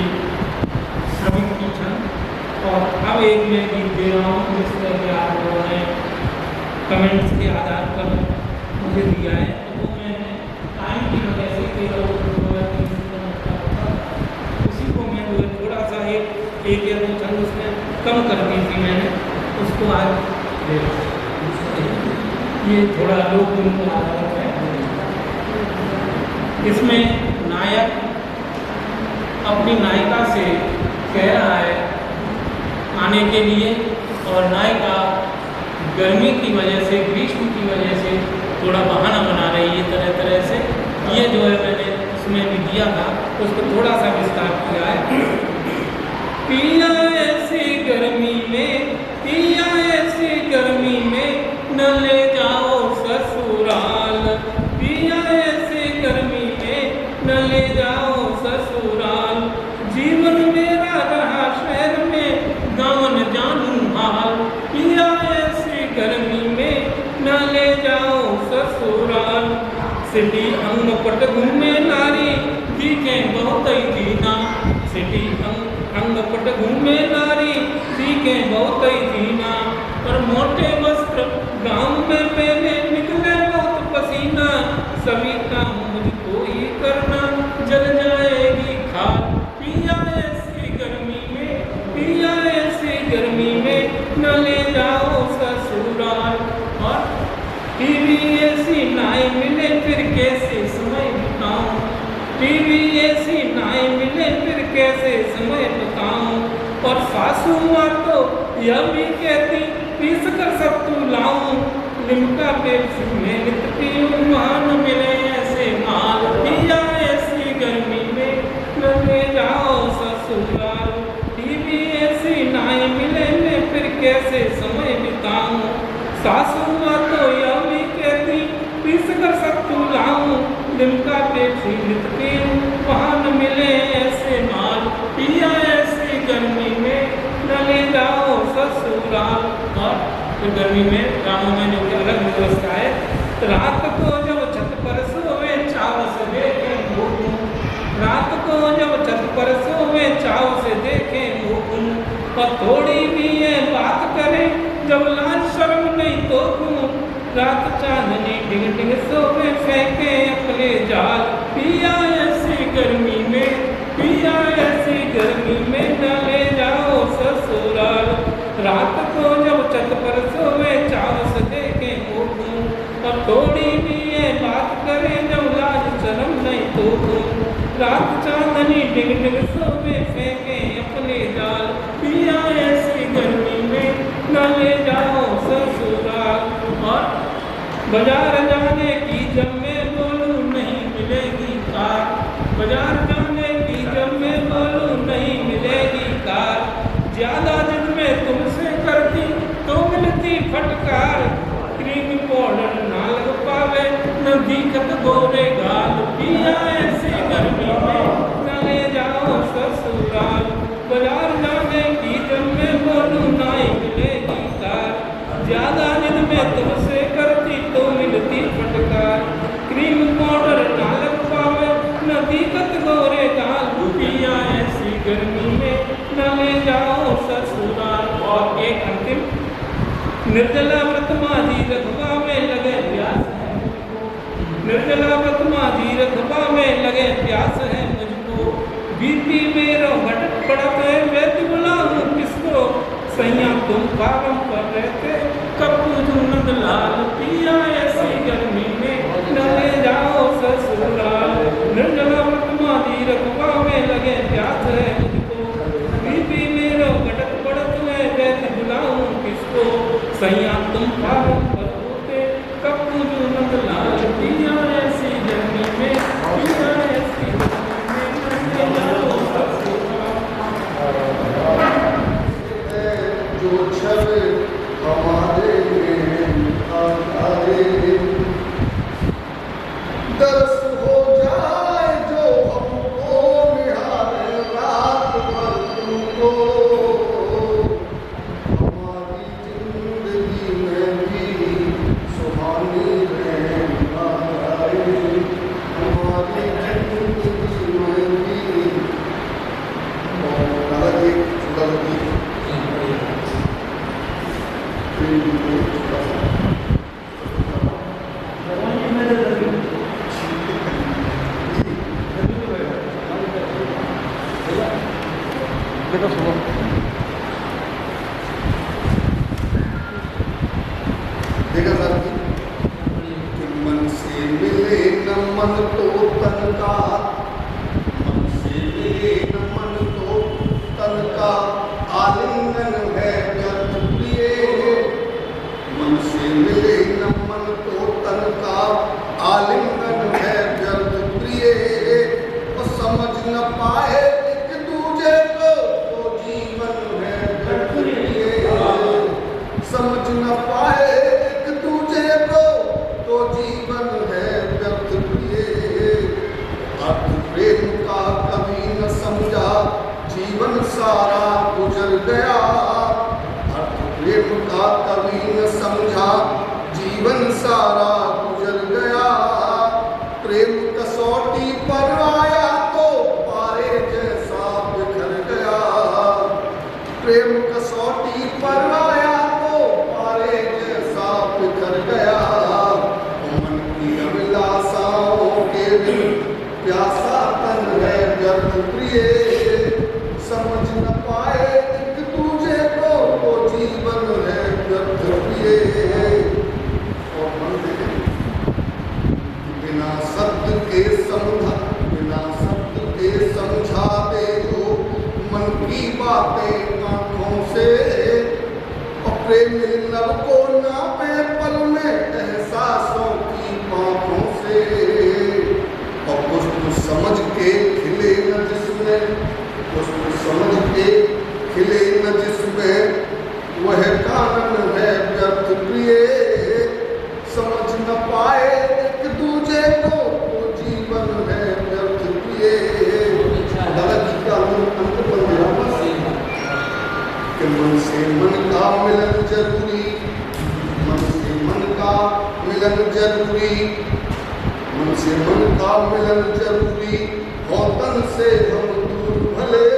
श्रमिक की छंद। और अब एक मैं गीत दे रहा हूँ जिसमें कि आप लोगों ने कमेंट्स के आधार पर मुझे दिया है, तो वो मैंने टाइम की वजह से केवल उसी को मैं जो थोड़ा सा एक या दो छंद उसमें कम कर दी थी मैंने, उसको आज दे रहा हूँ। ये थोड़ा लोक गुरु को आधार है। इसमें नायक अपनी नायिका से कह रहा है, आने के लिए, और नायिका गर्मी की वजह से, ग्रीष्म की वजह से थोड़ा बहाना बना रही है तरह तरह से। ये जो है मैंने उसमें भी दिया था, उसको थोड़ा सा विस्तार किया है। पिया ऐसी गर्मी में, पिया ऐसी गर्मी में न ले जाओ ससुराल, पिया ऐसी गर्मी में न ले जाओ ससुराल। जीवन मेरा रहा शहर में, गाँव न जानूं हाल, पिया ऐसी गर्मी में न ले जाओ ससुराल। सिटी अंग पट घूमे नारी, दिखे बहुत ही जीना, सिटी अंग पट घूमे नारी, दिखे बहुत ही जीना। और मोटे वस्त्र गाँव में पहने, निकले बहुत पसीना, सभी काम मुझको ही करना, जल जाएगी खाल। पिया ऐसी गर्मी में, पिया ऐसी गर्मी में न ले जाओ ससुराल। और टीवी ऐसी नाई मिले फिर कैसे समय बिताऊं, टीवी ऐसी नाई मिले फिर कैसे समय बिताऊं। और सासू माँ तो यह भी कहती, पीस कर सत्तू लाऊं, लिमका पेप्सी में नित पीऊं, वहाँ न मिले ऐसे माल। पिया ऐसी गर्मी में न ले जाओ ससुराल, टीवी ऐसी नाई मिले मैं फिर कैसे समय बिताऊं। सासू माँ तो यह भी कहती, पीस कर सत्तू लाऊं, लिमका पेप्सी नित पीऊं, वहाँ न मिले ऐसे माल। पिया ऐसी गर्मी में न ले जाओ ससुराल। और फिर गर्मी में गाँव में जो अलग व्यवस्था है, रात को जब छत पर सोवे चाव से देखें लोगों, रात को जब छत पर सोवे चाव से देखें लोगों। और थोड़ी भी ये बात करें जब लाज शर्म नहीं तो क्यों, रात चांदनी डिग डिग सोवे फेंके अपने जाल। पिया ऐसी गर्मी में, पिया ऐसी गर्मी में न ले जाओ ससुराल। रात को जब छत पर सोवे चाव से देखें लोगों, और थोड़ी भी ये बात करें जब लाज शर्म नहीं तो क्यों, रात चांदनी डिग डिग सोवे फेंके अपने जाल। पिया ऐसी गर्मी में न ले जाओ ससुराल। और बाजार जाने की जब मैं बोलूं नहीं मिलेगी कार, बाजार जाने की जब मैं बोलूं नहीं मिलेगी कार। ज्यादा जिद में तुमसे करती तो मिलती फटकार, क्रीम पाउडर ना लग पावे न दिखत गोरे गाल। पिया ऐसी गर्मी में न ले जाओ ससुराल, बाजार जाने की जब मैं बोलूं नहीं मिलेगी कार। ज्यादा जिद में तुमसे करती तो मिलती फटकार, क्रीम पाउडर ना लग पावे न दिखत गोरे गाल। पिया ऐसी गर्मी में न ले जाओ ससुराल। और एक अंतिम, निर्जला व्रत माझी रखबा में लगे प्यास है, निर्जला व्रत माझी रखबा में लगे प्यास है मुझको। बीपी मेरो घटक पड़त है, वैद्य बुलाऊं किसको, सैया तुम पारम पर रहते कब पूजूं नंदलाल। पिया ऐसी गर्मी में न ले जाओ ससुराल, निर्जला व्रत माझी रखबा में लगे प्यास है मुझको। बीपी मेरो घटक पड़त है, वैद्य बुलाऊं किसको, सैया तुम पारम पर होते कब पूजूं नंदलाल। पिया ऐसी गर्मी में, पिया ऐसी गर्मी में न ले जाओ ससुराल। जो छवि हमारे दर्श हो जाए जो हमको निहारे रात भर तुमको, हमारी जिंदगी में भी सुहानी रहन आए, हमारी जिंदगी में भी। अलग एक छोटा देखा सर कि मन से मिले न मन तो तन का, मन से मिले न मन तो तन का, आलिंगन था कभी न समझा, जीवन सारा गुजर गया। प्रेम कसौटी पर आया तो पारे जैसा बिखर गया। प्रेम कसौटी पर आया तो पारे जैसा बिखर गया। मन की अभिलाषाओं के बिन प्यासा तन है व्यर्थ प्रिय, समझ न पाए एक दूजे को वो जीवन है व्यर्थ प्रिय। और मन देखें, बिना शब्द के समझा दे जो मन की बातें आंखों से। और प्रेमी लव को नापे पल में एहसासों की आंखों से। और कुछ समझ के खिले न जिसमें, कुछ समझ के खिले न जिसमें, वह कानन है व्यर्थ प्रिय। समझ न पाए एक दूजे को वो जीवन है व्यर्थ प्रिय। दादा जी का अंत बन गया कि मन से मन का मिलन जरूरी, मन से मन का मिलन जरूरी, मन से मन का मिलन जरूरी। और तन से हम दूर भले,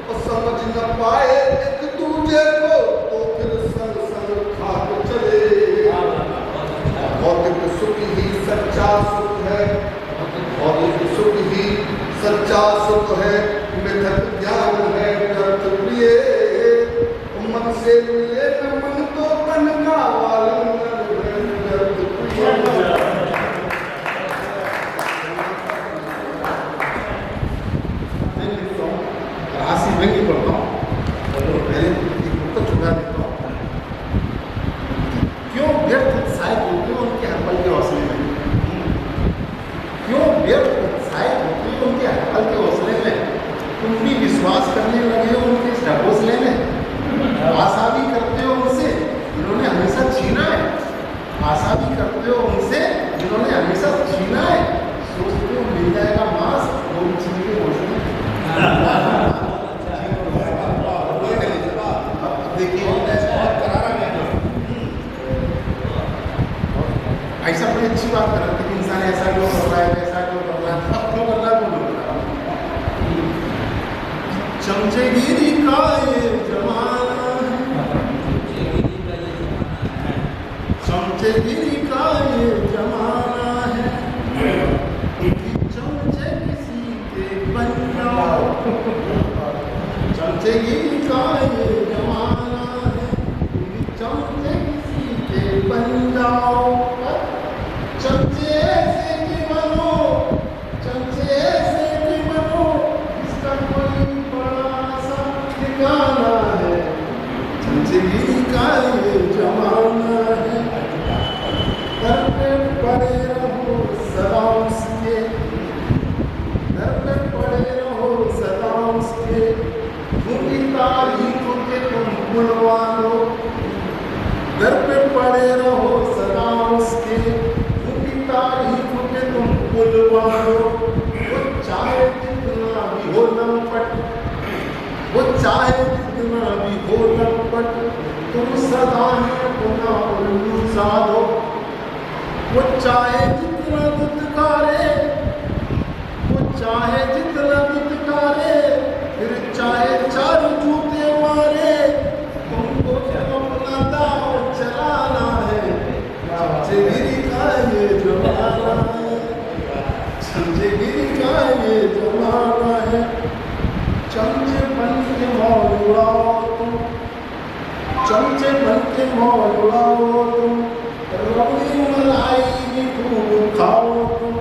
और समझ न पाए एक दूजे को तो फिर संग संग खाक चले। भौतिक सुख ही सच्चा सुख है, भौतिक सुख ही सच्चा सुख है। मिथक ज्ञान है व्यर्थ प्रिय। मन से मिले न मन तो तन का आलिंगन है व्यर्थ प्रिय। राशि में ही पढ़ता हूँ, और पहले एक मुक्त छुड़ा देता हूँ। क्यों व्यर्थ उत्साहित होते हो उनके हर पल के हौसले में? क्यों व्यर्थ उत्साहित होते हो उनके हर पल के हौसले में? तुम भी विश्वास करने लगे हो उनके इस ढकोसले में। आशा भी करते हो उनसे जिन्होंने हमेशा छीना है, आशा भी करते हो उनसे जिन्होंने हमेशा छीना है। सोचते हो मिल जाएगा मांस, वो चीज के हौसले। देखिए ऐसा बड़ी अच्छी बात कर रहे थे कि इंसान ऐसा क्यों कर रहा है, ऐसा क्यों कर रहा है, अब क्यों कर रहा है, क्यों कर रहा है। चमचेगिरी का ये जमाना है, चमचेगिरी का ये जमाना है कि चमचे किसी के बन जाओ। चमचेगिरी का ये जमाना है कि चमचे किसी के बन जाओ। चमचे ऐसे कि बनो, चमचे ऐसे कि बनो, इसका कोई बड़ा सा ठिकाना है। चमचेगिरी का ये जमाना है, दर पे पड़े रहो सदा उसके, दर पे पड़े रहो सदा उसके। उनकी तारीखों के तुम बुलवा लो, दर पे पड़े रहो सदा उसके। उनकी तारीखों के तुम बुलवा लो। वो चाहे जितना भी हो लंपट, वो चाहे जितना भी हो लंपट, तुम सदा ही अपना उल्लू साधो। वो चाहे जितना दुत्कारे, वो चाहे जितना दुत्कारे, फिर चाहे चार जूते मारे, तुमको अपना दाव चलाना है। चमचेगिरी का ये जमाना है, चमचेगिरी का ये जमाना है। चमचे बन के मौज उड़ाओ तुम, चमचे बन के मौज उड़ाओ तुम। रबड़ी मलाई भी खूब खाओ तुम,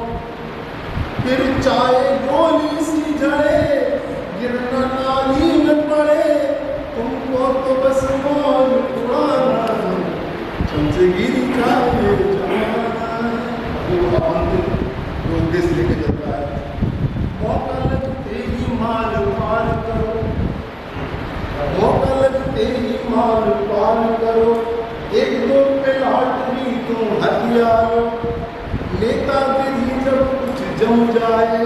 फिर चाहे गोली सी जड़े, गिरना नाली में पड़े, तुमको तो बस मौज उड़ाना है। चमचेगिरी का ये जमाना है। वो अंतिम उद्देश्य लेके चलता है। मौका लगते ही माल पार करो, मौका लगते ही माल पार करो। एक दो पे लॉटरी तुम हथियारो, नेतागिरी जब कुछ जम जाए,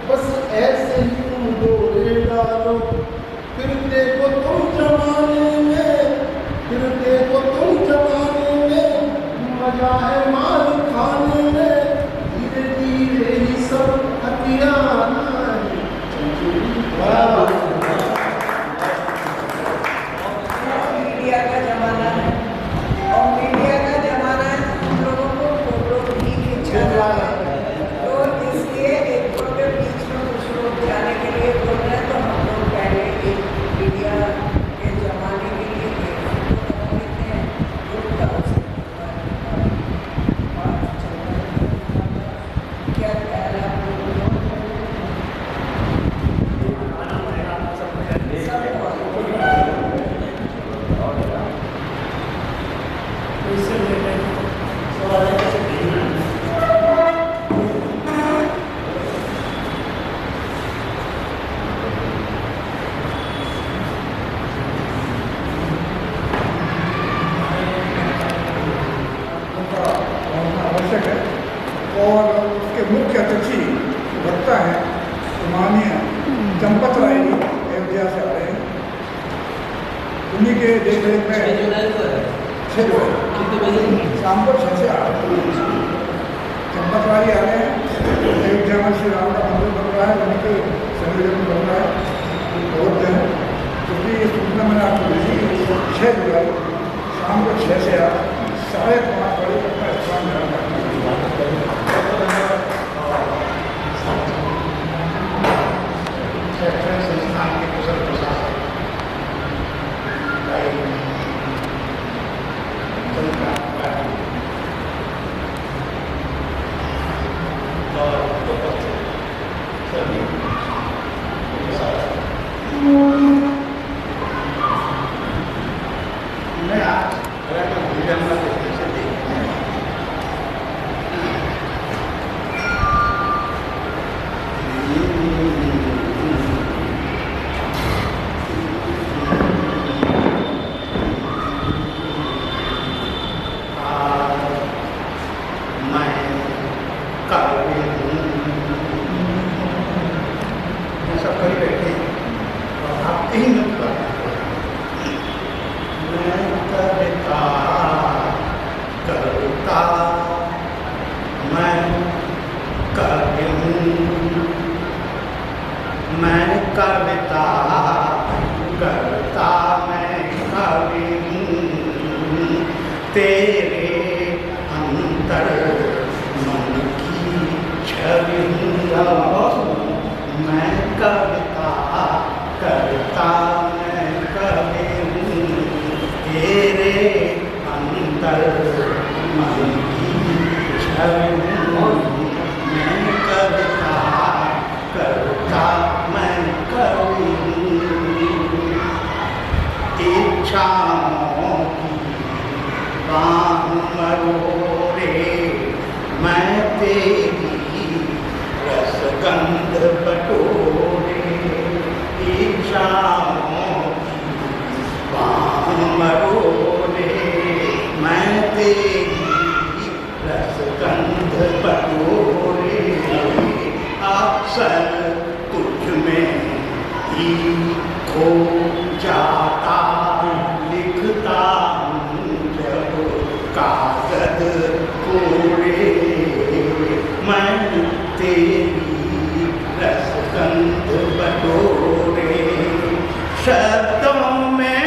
बस ऐसे ही तुम डोले डालो। फिर देखो तुम जमाने में, फिर देखो मीडिया का ज़माना है और मीडिया का ज़माना है तो हम लोगों को फोटो भी खिंचाना है। तो इसलिए एक तो के बीच में कुछ लोग जाने के लिए बोल रहे हैं, तो हम लोग पहले एक मीडिया के ज़माने के लिए एक फोटो लेते हैं, उनका उसके बाद क्या पहला आवश्यक है। और उसके मुख्य अतिथि वक्ता हैं माननीय चंपत राय जी, अयोध्या से आ रहे हैं। उन्हीं के देख रेख में 6 जुलाई शाम को 6 से 8 चंपत राय जी आ रहे हैं। अयोध्या में श्री राम का मंदिर बन रहा है, उन्हीं के संयोजन बन रहा है, बहुत हैं। क्योंकि ये सूचना मैंने आपको भेजी 6 जुलाई शाम को 6 से 8 5:30 बजे तक का स्थान संस्थान के कुशल प्रशासक मैं आज विडम्बना के से देखते हैं सब करी बैठे और आप 3 मिनट बाद मैं कविता करता मैं कवि हूँ, मैं कविता करता मैं कवि हूँ, तेरे अंतर मन की छवि हूँ। मैं कविता करता मैं कवि हूँ, तेरे अंतर मन की छवि हूँ। मैं कविता करता मैं कवि हूँ, इच्छाओं की बाँह मरोड़े मैं तेरी रसगंध बटोरे, इच्छाओं की बाँह मरोड़े मैं तेरी रसगंध बटोरे, अक्सर तुझ में ही खो जाता लिखता हूँ जब कागज कोरे, मैं तेरी रसगंध बटोरे, शब्दों में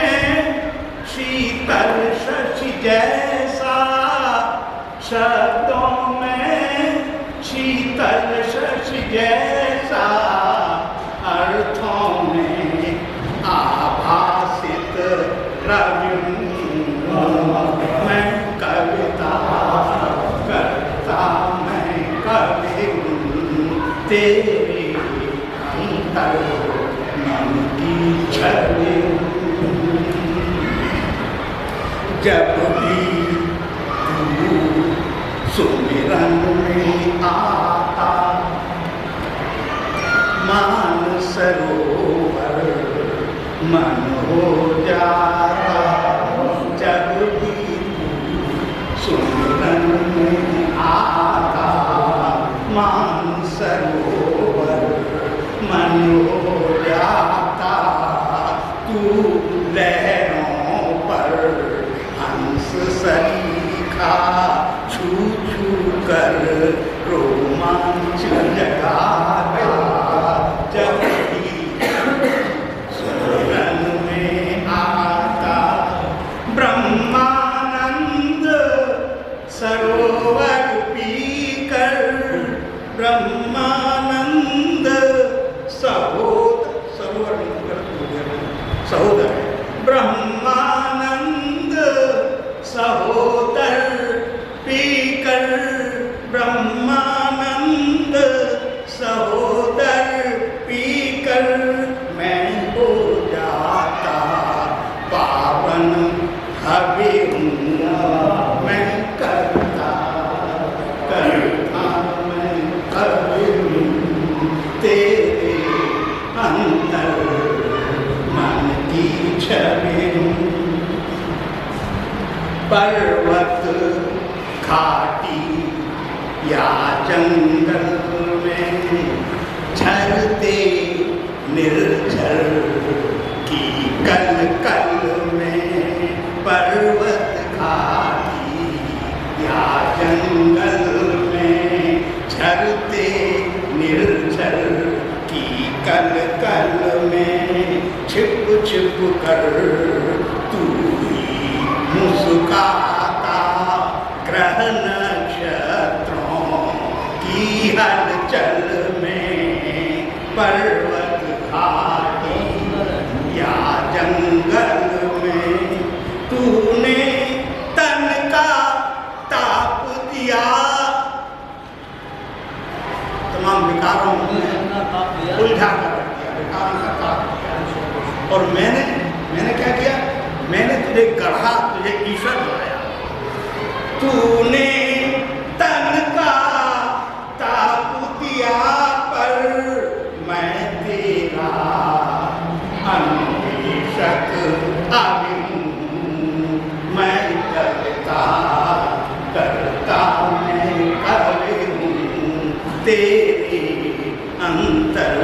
शीतल शशि जैसा, शब्दों में शीतल शशि जैसा, अर्थों में आभासित रवि मैं कविता करता मैं कवि हूँ, तेरे अंतर मन की छवि हूँ। जब भी तू सुमिरन में आता मान सरोवर मन हो जाता, जब भी तू सुमिरन में आता मान सरोवर मन हो जाता, तू लहरों पर हंस सरीखा छू छू कर रोमांच जगाता, जब भी सुमिरन में आता अभिनंदन मैं करता करता मैं अभिनंदन तेरे अंतर मन की छवि पर्वत घाटी या जंगल में झरते निर्झर की कल कल में पर्वत घाटी या जंगल में झरते निर्झर की कल कल में छिप छिप कर तू ही मुस्काता ग्रह नक्षत्रों की हलचल में पर्वत घाटी या जंगल में तूने तन का ताप दिया। तमाम विकारों में उलझा कर रख दिया, विकारों का ताप दिया। और मैंने क्या किया? मैंने तुझे गढ़ा, तुझे ईश्वर बनाया। तूने तन का ताप दिया पर मैं तेरा अन्वेषक अभिन मैं करता करता मैं कवि हूँ तेरे अंतर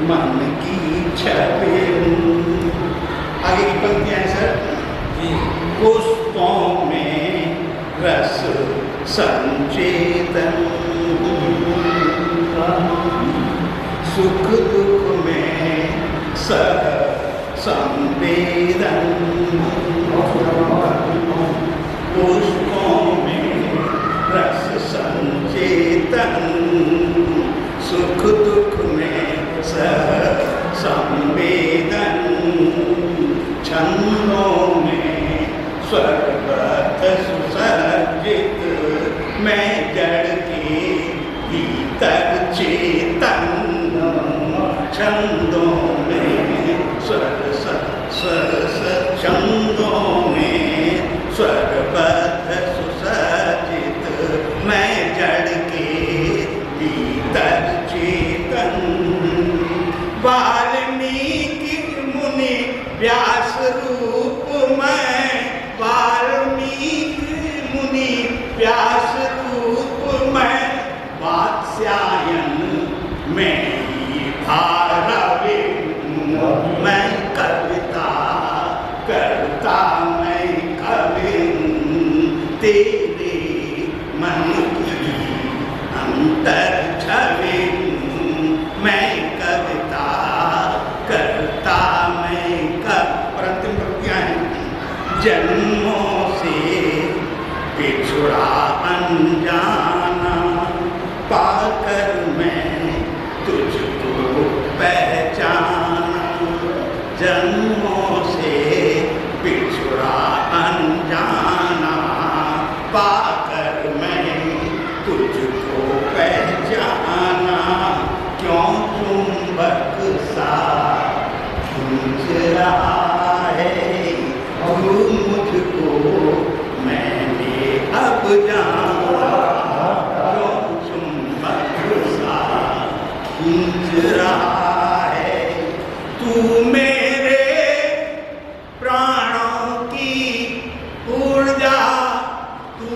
मन की छवि हूँ। आगे की पंक्तियां हैं सर। पुष्पों में रस संचेतन सुख दुख में सह संवेदन पुष्पों में रस संचेतन सुख दुख में सह संवेदन छंदों में स्वर्गत सुसज्जित मैं जड़ के भीतर चेतन छंदों में छंदों में स्वर्गत सुसज्जित मैं जड़ के भीतर चेतन वाल्मीकि मुनि व्यास रूप मैं वाल्मीकि मुनि व्यास रूप मैं वात्स्यायन मैं भारवे मैं कविता करता मैं कवि तेरे मन की अंतर छवि मैं कविता करता मैं और अंतिम पंक्तियां हैं। जन्मों से पिछड़ा अनजाना पाकर मैं तुझको पहचाना जन्मों से पिछड़ा अनजाना पाकर मैं तुझको पहचाना क्यों चुंबक सा खींच रहा है तू मुझको मैंने अब जाना क्यों चुंबक सा खींच रहा है तू मेरे प्राणों की ऊर्जा तू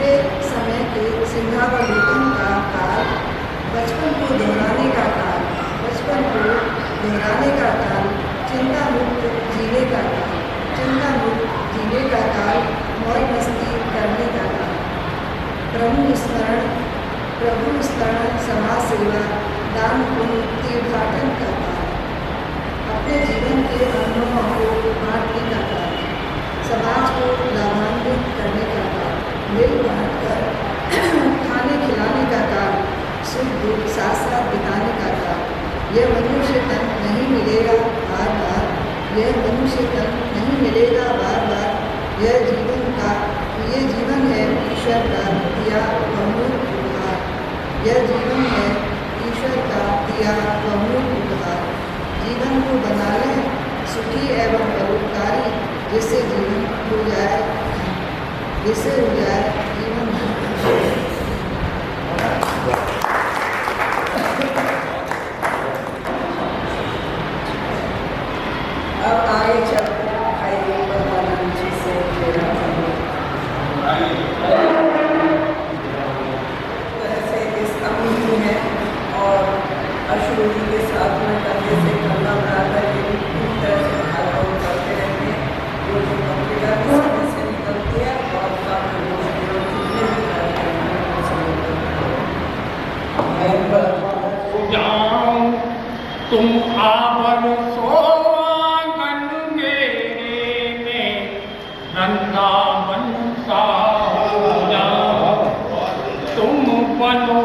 बुरे समय के सिंहावलोकन का काल, बचपन को दोहराने का काल, बचपन को दोहराने का काल, चिंता मुक्त जीने का काल, चिंता मुक्त जीने का काल, मौज मस्ती करने का काल, प्रभु स्मरण, समाज सेवा, दान पुण्य तीर्थाटन का काल, अपने जीवन के अनुभवों को बांटने का काल, समाज को लाभान्वित करने का काल, मिल बांट कर खाने खिलाने का काल, सुख दुख साथ साथ बिताने का काल। यह मनुष्य तन नहीं मिलेगा बार बार, यह मनुष्य तन नहीं मिलेगा बार बार। यह जीवन है ईश्वर का दिया बहुमूल्य उपहार, यह जीवन है ईश्वर का दिया बहुमूल्य उपहार। जीवन को बना लें सुखी एवं परोपकारी, जिससे जीवन हो जाए जीवन। अब आगे चल से इस अमीरी है और अशोरी के साथ में करने से करना बराबर ये भी पूरी तरह से खाता करते रहते हैं, जो कंप्यूटर की समझ से निकलती है और काफी तुम आवर सोआंगन मेरे में वृंदावन सा हो जाओ। तुम बनो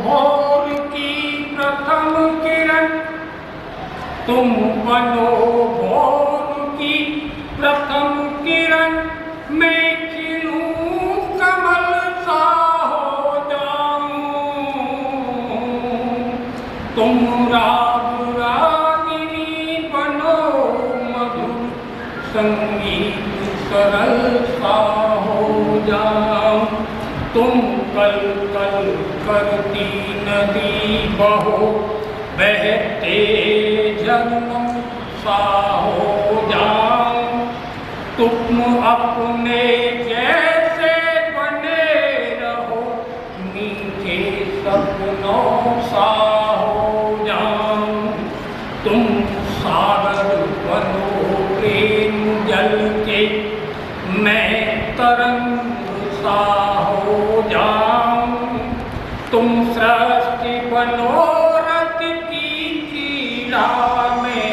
भोर की प्रथम किरण, तुम बनो भोर की प्रथम किरण, मैं खिलूं कमल सा हो जाऊं। तुम संगीत सरल सा हो जाओ। तुम कल कल करती नदी बहो, बहते झरनों सा हो जाओ। तुम अपने जैसे बने रहो, मीठे सपनों सा हो जाओ। तुम सागर बनो प्रेम जल के, मैं तरंग सा हो जाऊं। तुम सृष्टि बनो रत की क्रीड़ा में,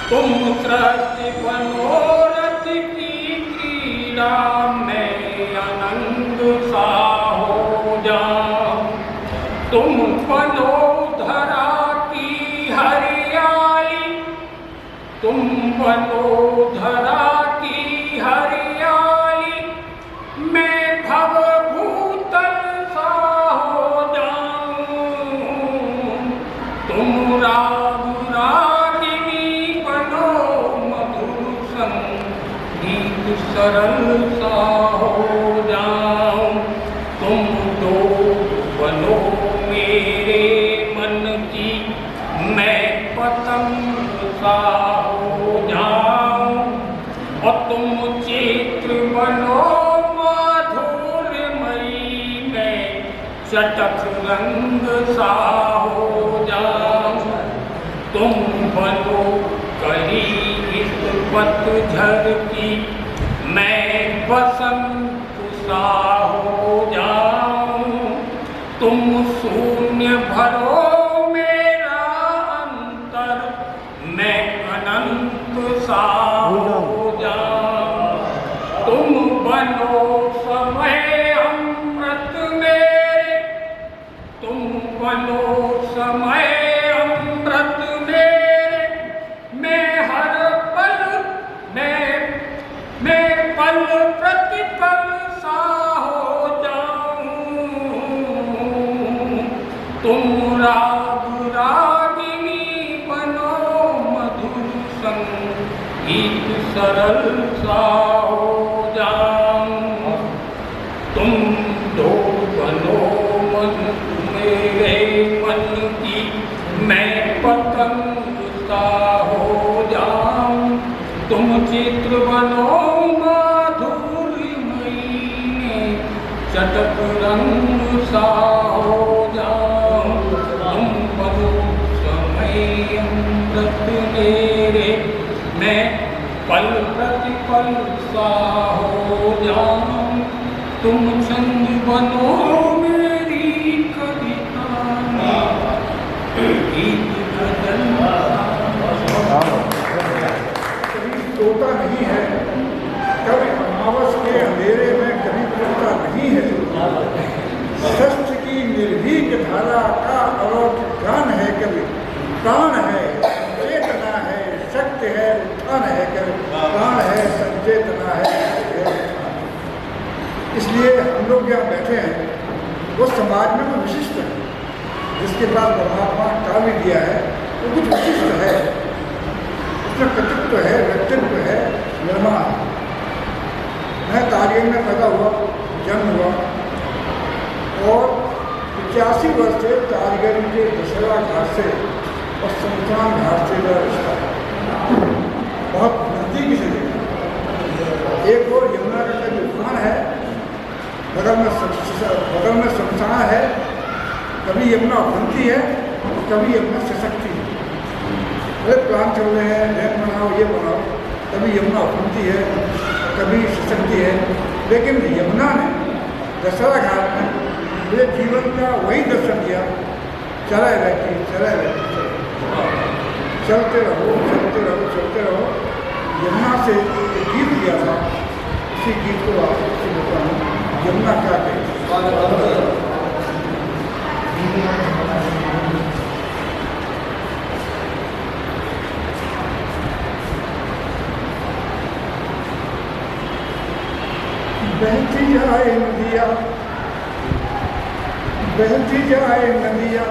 तुम सृष्टि बनो रत की क्रीड़ा में, आनंद सा हो जाऊं। तुम बनो धरा की हरियाली, तुम बनो धरा की हरियाली, मैं भव भूतल सा हो जाऊं। तुम राग रागिनी बनो, मधुर संगीत सरल सा हो जाऊं। तुम दो बनो मेरे मन की, मैं पतंग सा हो जाऊं। और तुम चित्र बनो माधुर्यमयी, मैं चटक रंग सा हो जाऊं। तुम बनो कली इस पतझड़ की, मैं बसंत सा हो जाऊं। तुम शून्य भरो मेरा अंतर, मैं अनंत सा हो जाऊं। तुम बनो समय अमृत मेरे, तुम बनो समय अमृत मेरे, मैं हर पल मैं पल प्रतिपल सा हो जाऊं। तुम राग रागिनी बनो, मधुर संगीत सरल सा हो जाऊं। तुम दो बनो मन मेरे मन की, मैं पतंग सा हो जाऊं। तुम चित्र बनो माधुर्यमयी, चटक रंग सा हो जाऊं तुम पदो समय अमृत मेरे मैं पल प्रतिपल सा हो जाऊं तुम छंद बनो मेरी कविता गीत गजल कभी सोता नहीं है, कभी अमावस के अंधेरे में कभी सोता नहीं है। शस्त्र की निर्भीक धारा का अलौकिक ज्ञान है, कभी प्राण है, चेतना है, शक्ति है, उत्थान है, कभी प्राण है, संचेतना है। इसलिए हम लोग यहाँ बैठे हैं, वो समाज में कोई विशिष्ट है, जिसके पास परमात्मा काव्य दिया है वो कुछ विशिष्ट है, उसमें कृतित्व है, व्यक्तित्व है, निर्माण है। मैं ताजगंज में पैदा हुआ, जन्म हुआ और 85 वर्ष से ताजगंज के दशहरा घाट से और शमशान घाट से मेरा रिश्ता है, बहुत नज़दीकी से देखा। एक और यमुना का जो उफान है, बगल में शमशान है, कभी यमुना उफनती है कभी यमुना सिसकती है। अरे प्लान चल रहे हैं, डैम बनाओ, ये बनाओ, कभी यमुना उफनती है कभी सिसकती है। लेकिन यमुना ने दशहरा घाट में मेरे जीवन का वही दर्शन दिया, चला रहती चलते रहो चलते रहो चलते रहो। यमुना से एक गीत दिया था, उसी गीत को आपसे बताता हूँ। यमुना क्या कहती, बहती जाए नदिया, बहती जाए नदिया,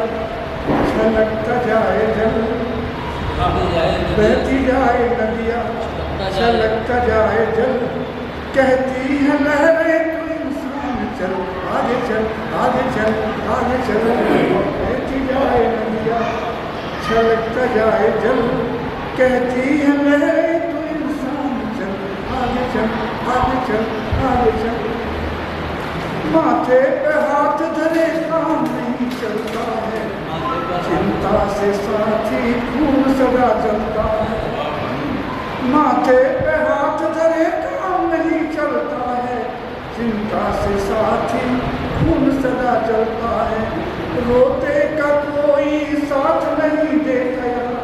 छलकता जाए जल, बहती जाए नदिया, छलकता जाए जल, कहती है लहरें तू इंसान चल, आगे चल आगे चल आगे चल, बहती जाए नदिया, छलकता जाए जल, कहती है लहरें तू इंसान चल, आगे चल आगे चल आगे चल। माथे पे हाथ धरे काम नहीं चलता है, चिंता से साथी खून सदा जलता है। माथे पे हाथ धरे काम नहीं चलता है, चिंता से साथी खून सदा जलता है। रोते का कोई साथ नहीं देता यहाँ,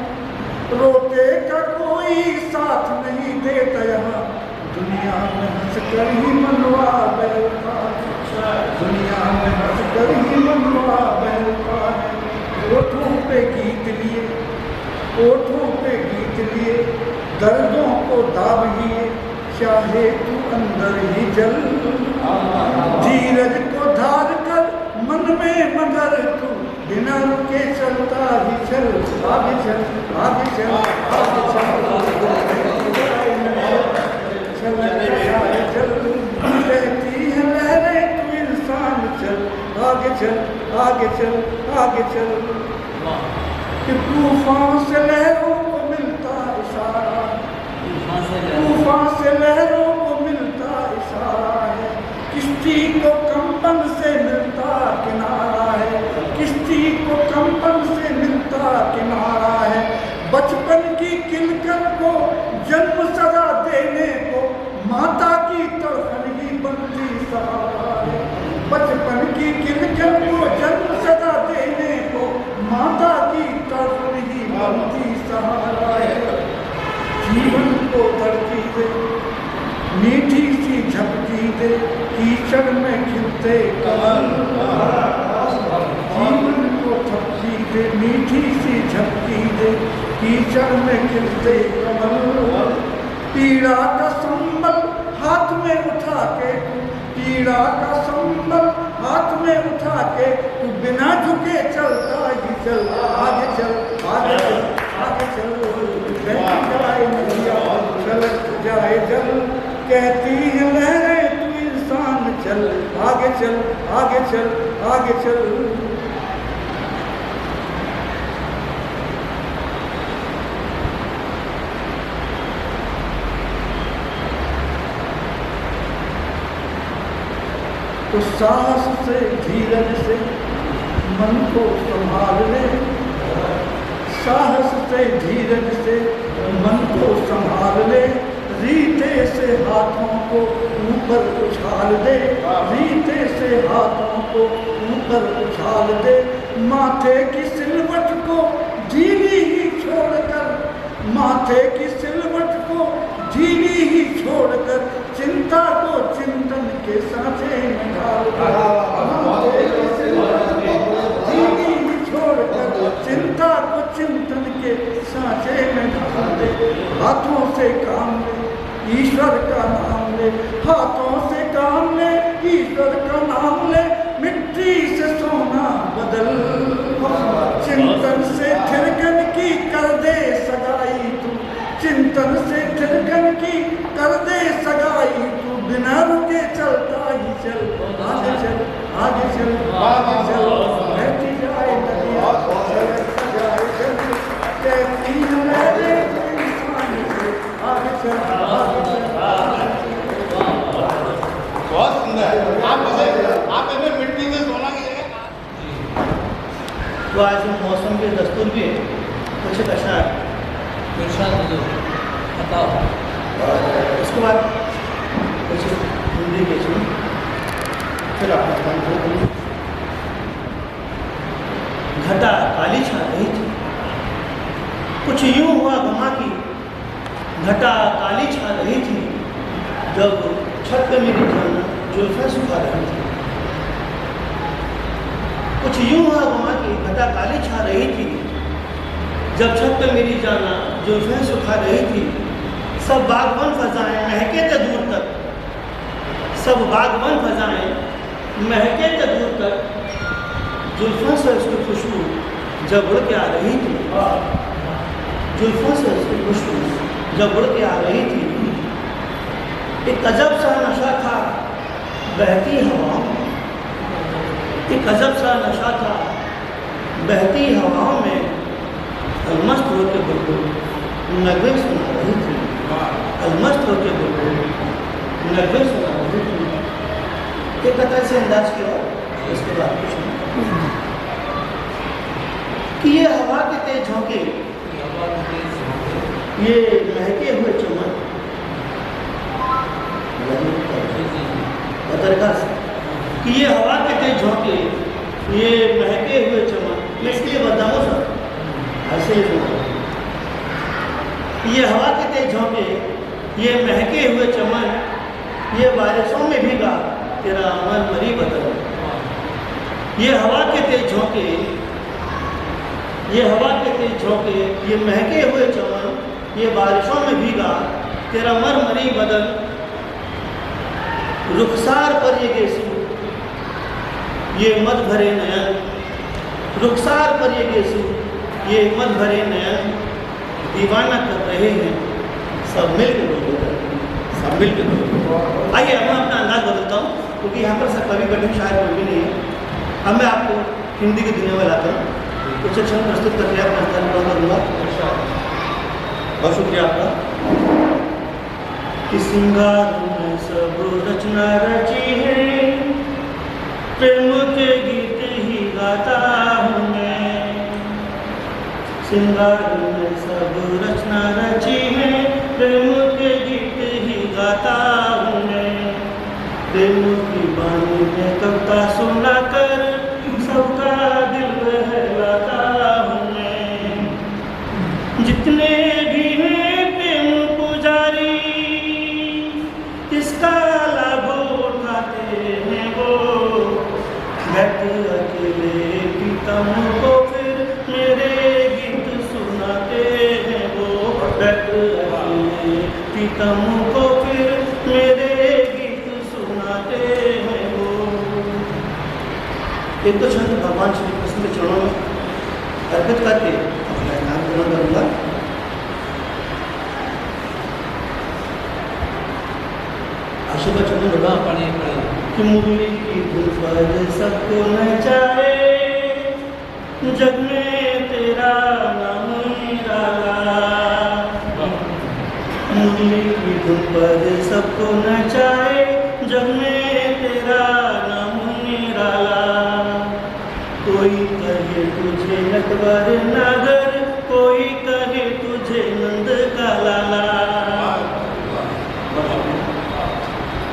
रोते का कोई साथ नहीं देता यहाँ, दुनिया में हंस कर ही मनवा बहता है, दुनिया में हंस कर ही मनवा बहता है। ओठों पे गीत लिए, ओठों पे गीत लिए, दर्दों को दाब लिए, चाहे तू अंदर ही जल, धीरज को धार कर मन में मगर तू बिना रुके चलता ही चल, आगे चल आगे चल आगे चल। कहती है लहरें तू इंसान चल, आगे चल आगे चल आगे चल। कि तूफान से लहरों को मिलता इशारा, तूफान से लहरों को मिलता इशारा है, किश्ती को कंपन से मिलता किनारा है, किश्ती को कंपन से मिलता किनारा है। बचपन की किलकत को जन्म सदा देने को माता की तड़फन ही बनती सहारा है, बचपन की किलकत को जन्म सदा देने को माता की तड़फन ही बनती सहारा है। जीवन को तड़की दे, मीठी सी झपकी दे, कीचड़ में खिलते कमल, जीवन को थपकी दे, मीठी सी झपकी दे, कीचड़ में खिलते कमल। पीड़ा का संबल हाथ में उठा के, पीड़ा का संबल हाथ में उठा के, तू बिना झुके चलता ही चल, आगे चल आगे चल आगे चल। बहती जाए नदिया, छलक जाए जल, कहती है लहरें तू इंसान चल, आगे चल आगे चल आगे चल। तो साहस से धीरज से मन को संभाल ले, साहस से धीरज से मन को संभाल ले, रीते से हाथों को ऊपर उछाल दे, रीते से हाथों को ऊपर उछाल दे, माथे की सिलवट को ढीली ही छोड़कर, माथे की सिलवट को ढीली ही छोड़कर, चिंता को चिंतन के सांचे में डाल दे, माथे की सिलवट को ढीली ही छोड़कर, चिंता को चिंतन के सांचे में डाल दे, हाथों से काम ले, ईश्वर का नाम ले, हाथों से काम ले, ईश्वर का नाम ले, मिट्टी से सोना बदल, चिंतन से थिरकन की कर दे सगाई तू, चिंतन से थिरकन की कर दे सगाई तू, बिना रुके चलता ही चल, आगे चल, आगे चल, आगे चल, बहती जाए नदियाँ, चलता जाए चल, कहती है मेरे इंसान से, आगे चल, आगे चल, बहुत सुंदर। आप इन्हें मिट्टी से सोना की जगह तो आज मौसम के दस्तूर भी कुछ एक अशार बताओ। और उसके बाद कुछ हिंदी के सुन, फिर आपका काम करूँ। घटा काली छा रही थी, कुछ यूं हुआ घमा की घटा काली छा रही थी, जब छत पे मेरी जान जुल्फें सुखा रही थी, कुछ यूं हुआ घमा की घटा काली छा रही थी, जब छत पे मेरी जाना जुल्फें सुखा रही थी, सब बागवन फजाएं महके थे दूर तक, सब बागवन फजाएं महके थे दूर तक, जुल्फों से उसकी खुशबू जब उड़ के आ रही थी, जुल्फों से उसकी खुशबू जब उड़ के आ रही थी, एक अजब सा नशा था बहती हवाओं में, एक अजब सा नशा था बहती हवाओं में, अलमस्त होके बुलबुल नगमे सुना रही थी, अलमस्त होके बुलबुल नगमे सुना रही थी। एक कथा से अंदाज किया, इसके बाद कुछ नहीं कि ये हवा के तेज झोंके, ये महके हुए चमन, कि ये हवा के तेज झोंके, ये महके हुए चमन, मैं इसलिए बताऊँ सर ऐसे ही सुना, ये हवा के तेज झोंके, ये महके हुए चमन, ये बारिशों में भीगा तेरा मन मरी बदन, ये हवा के तेज झोंके, ये हवा के तेज झोंके, ये महके हुए चमन, ये बारिशों में भीगा तेरा मर मरी बदन, रुखसार पर ये गेसू, ये मद भरे नयन, रुखसार पर ये गेसू, ये मद भरे नयन, दीवाना कर रहे हैं सब मिल के बोलो, सब मिल के बोलो। आइए अब मैं अपना अंदाज बदलता हूँ, क्योंकि यहाँ पर सब कवि कठिन शायद कोई भी नहीं है। अब मैं आपको हिंदी की दुनिया में लाता हूँ, कुछ क्षण प्रस्तुत करके अपना अंदाज बदल दूंगा। बहुत शुक्रिया आपका। कि सिंगार में सब रचना रची है, प्रेम के गीत ही गाता हूँ मैं, सिंगार में सब रचना रची है, प्रेम के गीत ही गाता हूँ मैं, प्रेम की बानी में कविता सुना कर सबका दिल बहलाता हूँ मैं, जितने भी हैं प्रेम पुजारी इसका लाभ उठाते हैं वो, बैठ अकेले प्रीतम को फिर मेरे गीत सुनाते हैं वो, बैठ अकेले प्रीतम को फिर मेरे गीत सुनाते हैं वो। एक तो छंद भगवान श्री कृष्ण के चरणों में अर्पित करके अपना नाम ग्रहण करूँगा। आशुभा चरण बड़ा पढ़े कि मुरली की धुन पर सबको नचाए, जग में तेरा नाम निराला, मुरली की धुन पर सबको नचाए, जग में तेरा नाम तुझे नटवर नागर, कोई कहे तुझे नंद का लाला।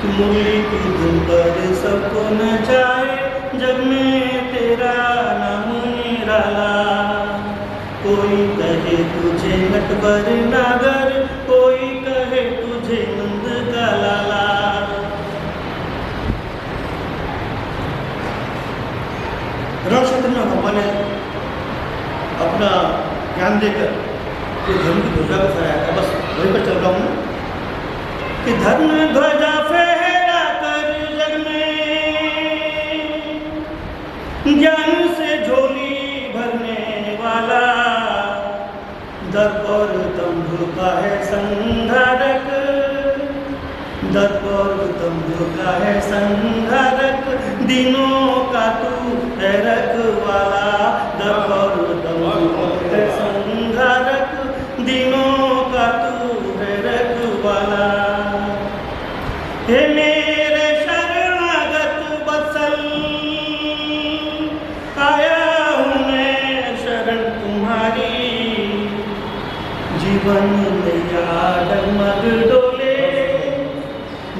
तू मुरली की धुन पर सबको नचाए, जग में तेरा नाम निराला। कोई कहे तुझे नटवर नागर, कोई कहे तुझे नंद का लाला। रामचंद्र भगवान ने अपना ज्ञान देकर जो धर्म की ध्वजा को फहराया था, बस वहीं पर चल रहा हूँ कि धर्म ध्वजा फहरा कर जग में, ज्ञान से झोली भरने वाला। दर्प और दंभ का है संधारक, दर्प और दंभ का है संधारक, दिनों का तू है रखवाला। दर्प और दंभ का है संधारक, दिनों का तू है रखवाला। हे मेरे शरणागत बत्सल, आया हूँ मैं शरण तुम्हारी। जीवन नैया डगमग डोले,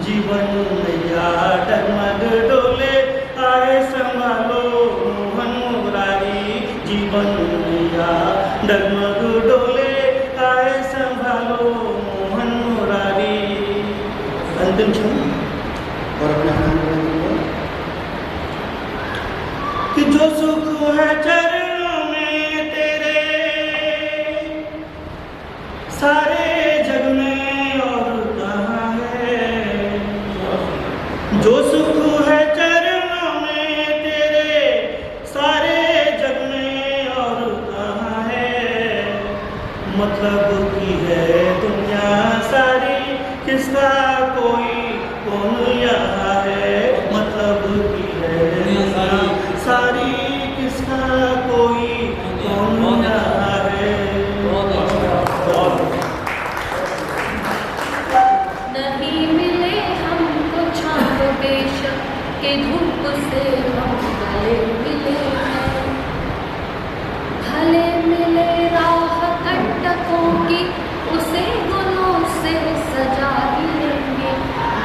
जीवन नैया डगमग डोले, आए संभालो मोहन मुरारी। जीवन नैया डगमग डोले, आए संभालो मोहन मुरारी। अंतिम क्षण और अपना कि जो सुख है चरणों में तेरे, सारे जग में और कहाँ है। जो सुख है चरणों में तेरे, सारे जग में और कहाँ है। मतलब की है दुनिया सारी, किसका कोई कौन यहाँ है। मतलब की है दुनिया सारी, किसका कोई कौन यहाँ है। नहीं मिले हमको छाँव बेशक के धूप से हम गले मिले हैं। भले मिले राह कंटकों की, उसे गुलों से सजा लेंगे।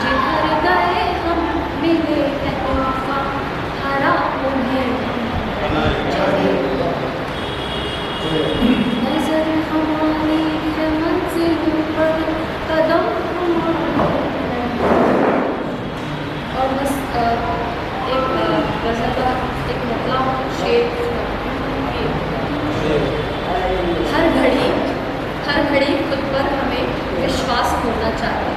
जिधर गए हम मिले हैं तोहफा, हरा उन्हें नजर हमारी है मंजिलों पर, कदम और बस एक गज़ल का एक मतलब शेर। हर घड़ी खुद पर हमें विश्वास होना चाहिए।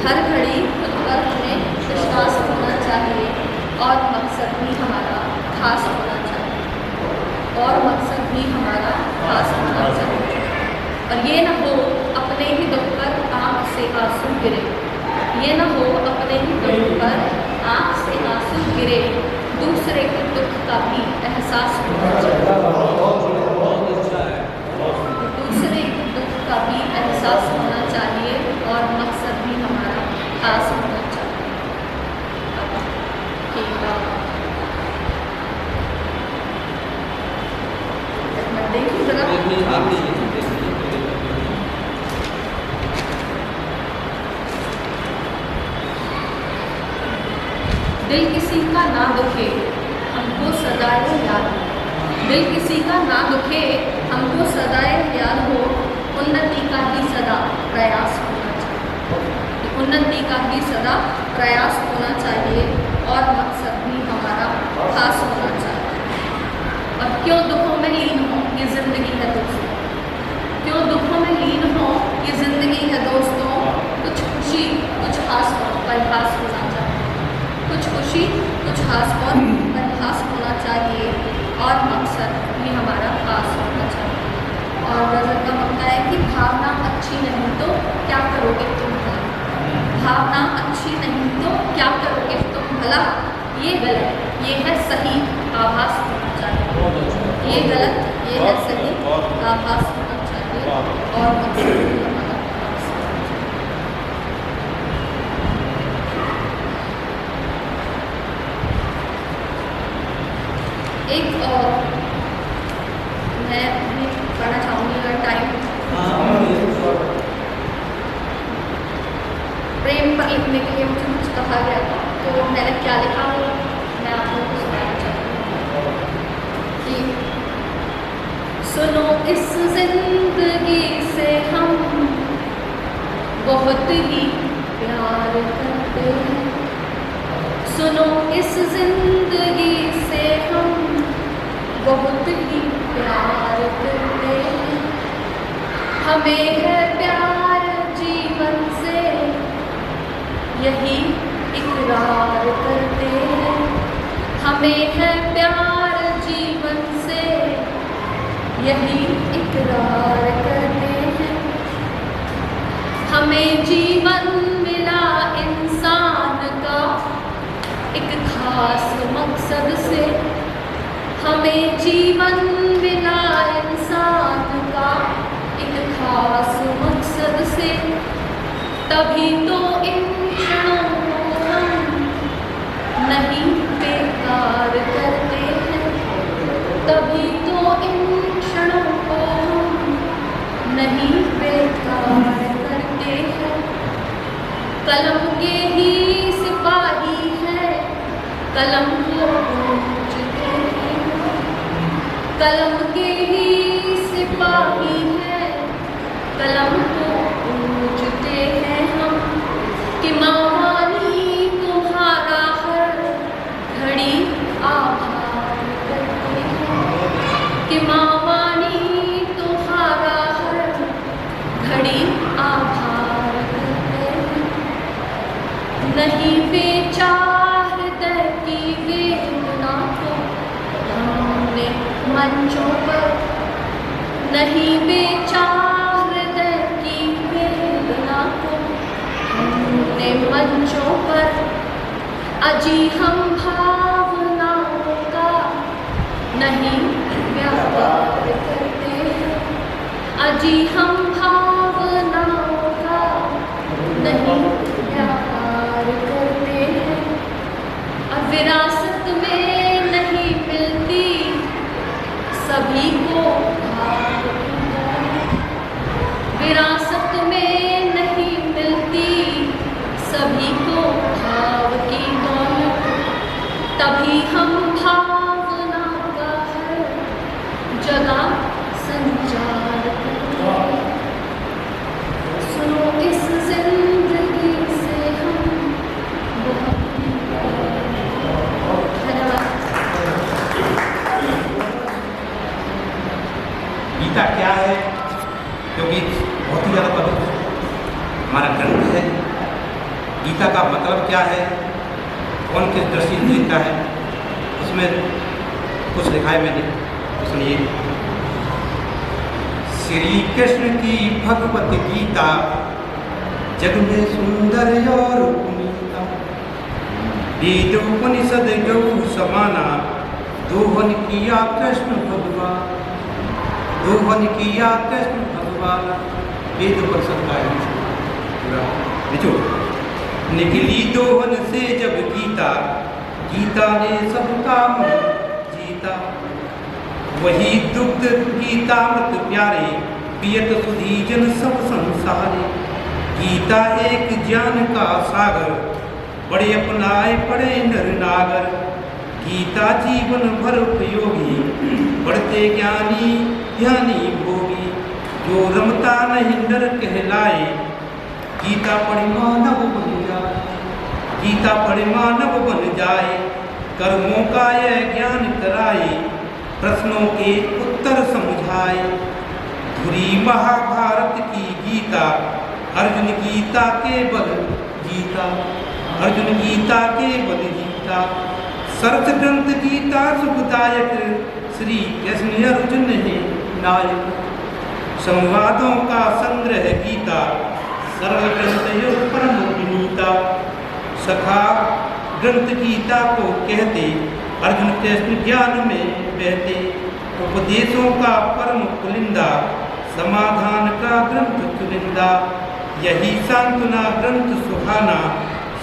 हर घड़ी खुद पर हमें विश्वास होना चाहिए, और मकसद भी हमारा खास होना चाहिए। और मकसद भी हमारा खास होना चाहिए। और ये ना हो अपने ही दुख पर आँख से आंसू गिरे, ये ना हो अपने ही दुख पर आँख से आंसू गिरे। दूसरे के दुख का भी एहसास होना चाहिए। दूसरे के दुख का भी एहसास होना चाहिए, और मकसद भी हमारा खास होना चाहिए। ठीक है, देखिए जरा दिल किसी का ना दुखे हमको सदाए याद हो। दिल किसी का ना दुखे हमको सदाए याद हो। उन्नति का ही सदा प्रयास होना चाहिए। उन्नति का ही सदा प्रयास होना चाहिए, और मकसद भी हमारा खास होना चाहिए। और क्यों दुखों में लीन हो, ये ज़िंदगी है दोस्तों। क्यों दुखों में लीन हो, ये ज़िंदगी है दोस्तों। कुछ खुशी कुछ हास परिहास होना चाहिए। कुछ खुशी कुछ हास और परिहास होना चाहिए, और मकसद भी हमारा खास होना चाहिए। और गज़ल का मतलब है कि भावना अच्छी नहीं तो क्या करोगे तुम भला। भावना अच्छी नहीं तो क्या करोगे तुम भला। ये गलत, ये है सही, आभास होना चाहिए। ये गलत, ये है सही, आभास होना चाहिए, और मकसद भी हमारा खास होना चाहिए। एक मैं भी पढ़ना चाहूँगी अगर टाइम। प्रेम पर लिखने के लिए मुझे कुछ कहा गया था, तो मैंने क्या लिखा वो मैं आप लोगों को सुनाना चाहती हूँ कि सुनो इस जिंदगी से हम बहुत ही प्यार करते हैं। सुनो इस जिंदगी से हम बहुत ही प्यार करते हैं। हमें है प्यार जीवन से यही इकरार करते हैं। हमें है प्यार जीवन से यही इकरार करते हैं। हमें जीवन मिला इंसान का एक खास मकसद से। हमें जीवन मिला इंसान का एक खास मकसद से। तभी तो इन क्षणों को हम नहीं बेकार करते हैं। तभी तो इन क्षणों को हम नहीं बेकार करते हैं। कलम के ही सिपाही है, कलम को पूजते हैं। कलम के ही सिपाही है, कलम को पूजते हैं हम। कि मावानी तुम्हारा हर घड़ी आभार करते हैं। कि मावानी तुम्हारा हर घड़ी आभार करते हैं। नहीं बेचा हृदय की वेदना को हमने मंचों पर। नहीं बेचा हृदय की वेदना को हमने मंचों पर। अजी हम भावनाओं का नहीं व्यापार करते हैं। अजी हम भावनाओं का नहीं व्यापार करते हैं। अब विरासत में नहीं मिलती सभी को भाव की दौलत। विरासत में नहीं मिलती सभी को भाव की दौलत। तभी हम भावना का हर जगह संचार करते हैं। सुनो इस जिंदगी से हम बहुत धन्यवाद। गीता क्या है? क्योंकि बहुत ही ज़्यादा पवित्र हमारा ग्रंथ है। गीता का मतलब क्या है, कौन किस दृष्टि से देखता है, उसमें कुछ लिखा है मैंने, तो सुनिए। श्री कृष्ण की भगवत गीता जग में सुंदर और पुनीता। वेद उपनिषद गौ समाना दोहन किया कृष्ण भगवान। दोहन किया कृष्ण भगवान। वेद उपनिषद का पूरा निचोड़। निकली दोहन से जब गीता, गीता ने सबका मन जीता। वही दुग्ध गीतामृत प्यारे, पियत सुधी जन सब संसारे। गीता एक ज्ञान का सागर, बड़े अपनाए पड़े नर नागर। गीता जीवन भर उपयोगी, बढ़ते ज्ञानी ज्ञानी भोगी। जो रमता नहीं डर कहलाए, गीता पढ़े मानव बन जाए। गीता पढ़े मानव बन जाए। कर्मों का यह ज्ञान कराए, प्रश्नों के उत्तर समझाए। धुरी महाभारत की गीता, अर्जुन गीता के बल जीता। अर्जुन गीता के बल जीता। सर्थ ग्रंथ गीता सुखदायक, श्री कृष्ण अर्जुन है नायक। संवादों का संग्रह गीता, सरल ग्रंथ यो परम विनीता। सखा ग्रंथ गीता को कहते, अर्जुन कृष्ण ज्ञान में बहते। उपदेशों का परम पुलिंदा, समाधान का ग्रंथ चुनिंदा। यही सांत्वना ग्रंथ सुहाना,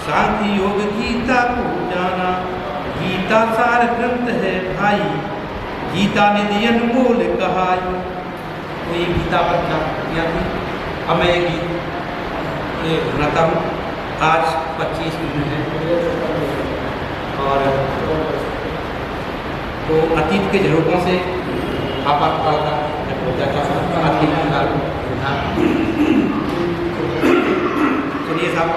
शांति योग गीता को जाना। गीता सार ग्रंथ है भाई, गीता निधि अनमोल कहाई। तो ये गीता पर क्या थी। अब मैं ये गीत सुनाता हूँ। आज 25 दिन है और तो अतीत के झरोकों से आपातकाल का मैं पहुँचा चाहता सुनिए साहब।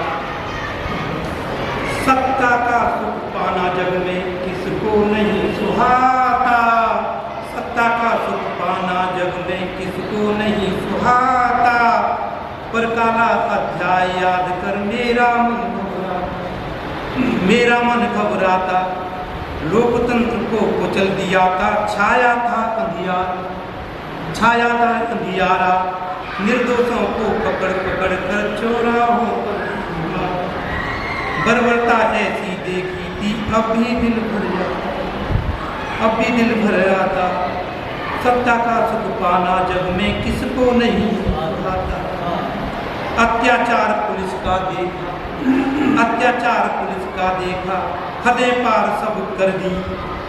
सत्ता का सुख पाना जग में किसको नहीं सुहाता। सत्ता का सुख पाना जग में किसको नहीं सुहाता। पर काला अध्याय याद कर मेरा मन घबराता। लोकतंत्र को कुचल दिया था, छाया था अंधियारा। निर्दोषों को पकड़ पकड़ कर चौराहों पर बर्बरता ऐसी देखी थी, अब भी दिल भर आता। सत्ता का सुख पाना जग में किसको नहीं आता। अत्याचार पुलिस का देखा हदें पार सब कर दी।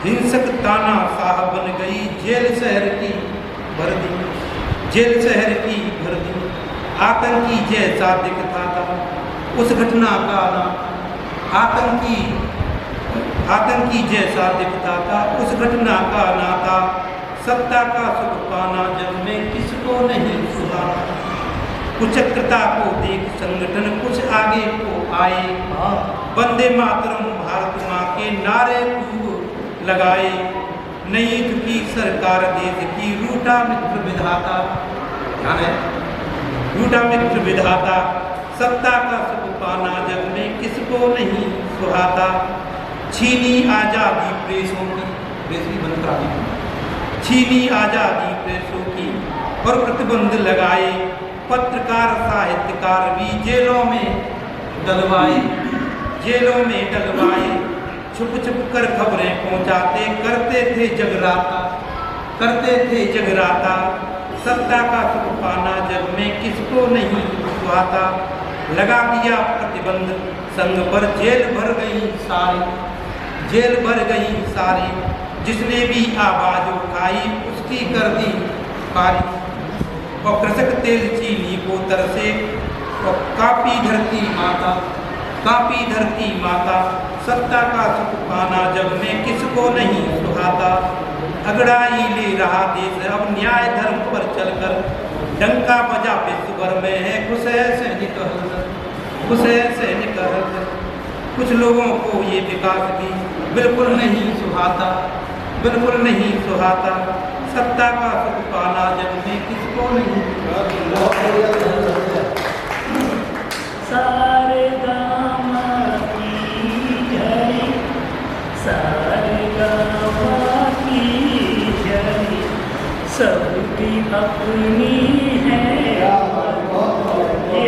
हिंसक ताना शाह बन गई जेल शहर की भर दी। आतंकी जैसा दिखता था उस घटना का नाम। आतंकी जैसा दिखता था उस घटना का नाता। सत्ता का सुख पाना जग में किसको नहीं सुहाता। कुचक्रता को देख संगठन कुछ आगे को आए। वंदे मातरम भारत माँ के नारे खूब लगाए। नई की सरकार देश की रूठा मित्र विधाता। ध्यान है, रूठा मित्र विधाता। सत्ता का सुख पाना जग में किसको नहीं सुहाता। छीनी आजादी प्रेसों की, प्रेस भी बंद करा दी। छीनी आजादी प्रेसों की और प्रतिबंध लगाए। पत्रकार साहित्यकार भी जेलों में डलवाए। छुप छुप कर खबरें पहुंचाते, करते थे जगराता। सत्ता का सुख पाना जग में किसको नहीं सुहाता। लगा दिया प्रतिबंध संग पर जेल भर गई सारी। जिसने भी आवाज उठाई उसकी कर दी पारी। और कृषक तेल चीनी को तरसे और कापी धरती माता। सत्ता का सुख पाना जग में किसको नहीं सुहाता। अगड़ाई ले रहा देश अब न्याय धर्म पर चलकर। डंका बजा विश्व भर में है खुश है सैनिक। कुछ लोगों को ये विकास भी बिल्कुल नहीं सुहाता। सत्ता का सुख पाना जग में किसको नहीं। सारे गामा की जय, सारे गामा की जय, सबकी अपनी है। ये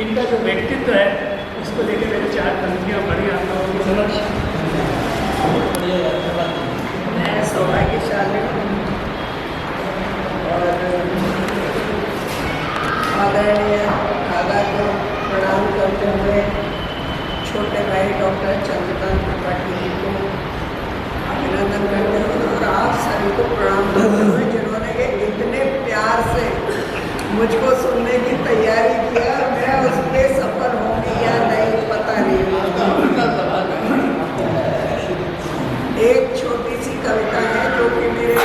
इनका जो व्यक्तित्व है उसको लेकर मैंने 4 पंक्तियाँ पढ़ी आप लोगों की समझ। मैं सौभाग्यशाली हूँ और आदरणीय दादा को प्रणाम करते हुए छोटे भाई डॉक्टर चंद्रकांत त्रिपाठी जी को अभिनंदन करते हुए और आप सभी को प्रणाम करते हुए जिन्होंने ये इतने प्यार से मुझको सुनने की तैयारी किया। मैं उस पर सफल होंगी या नहीं पता नहीं। एक छोटी सी कविता है जो कि मेरे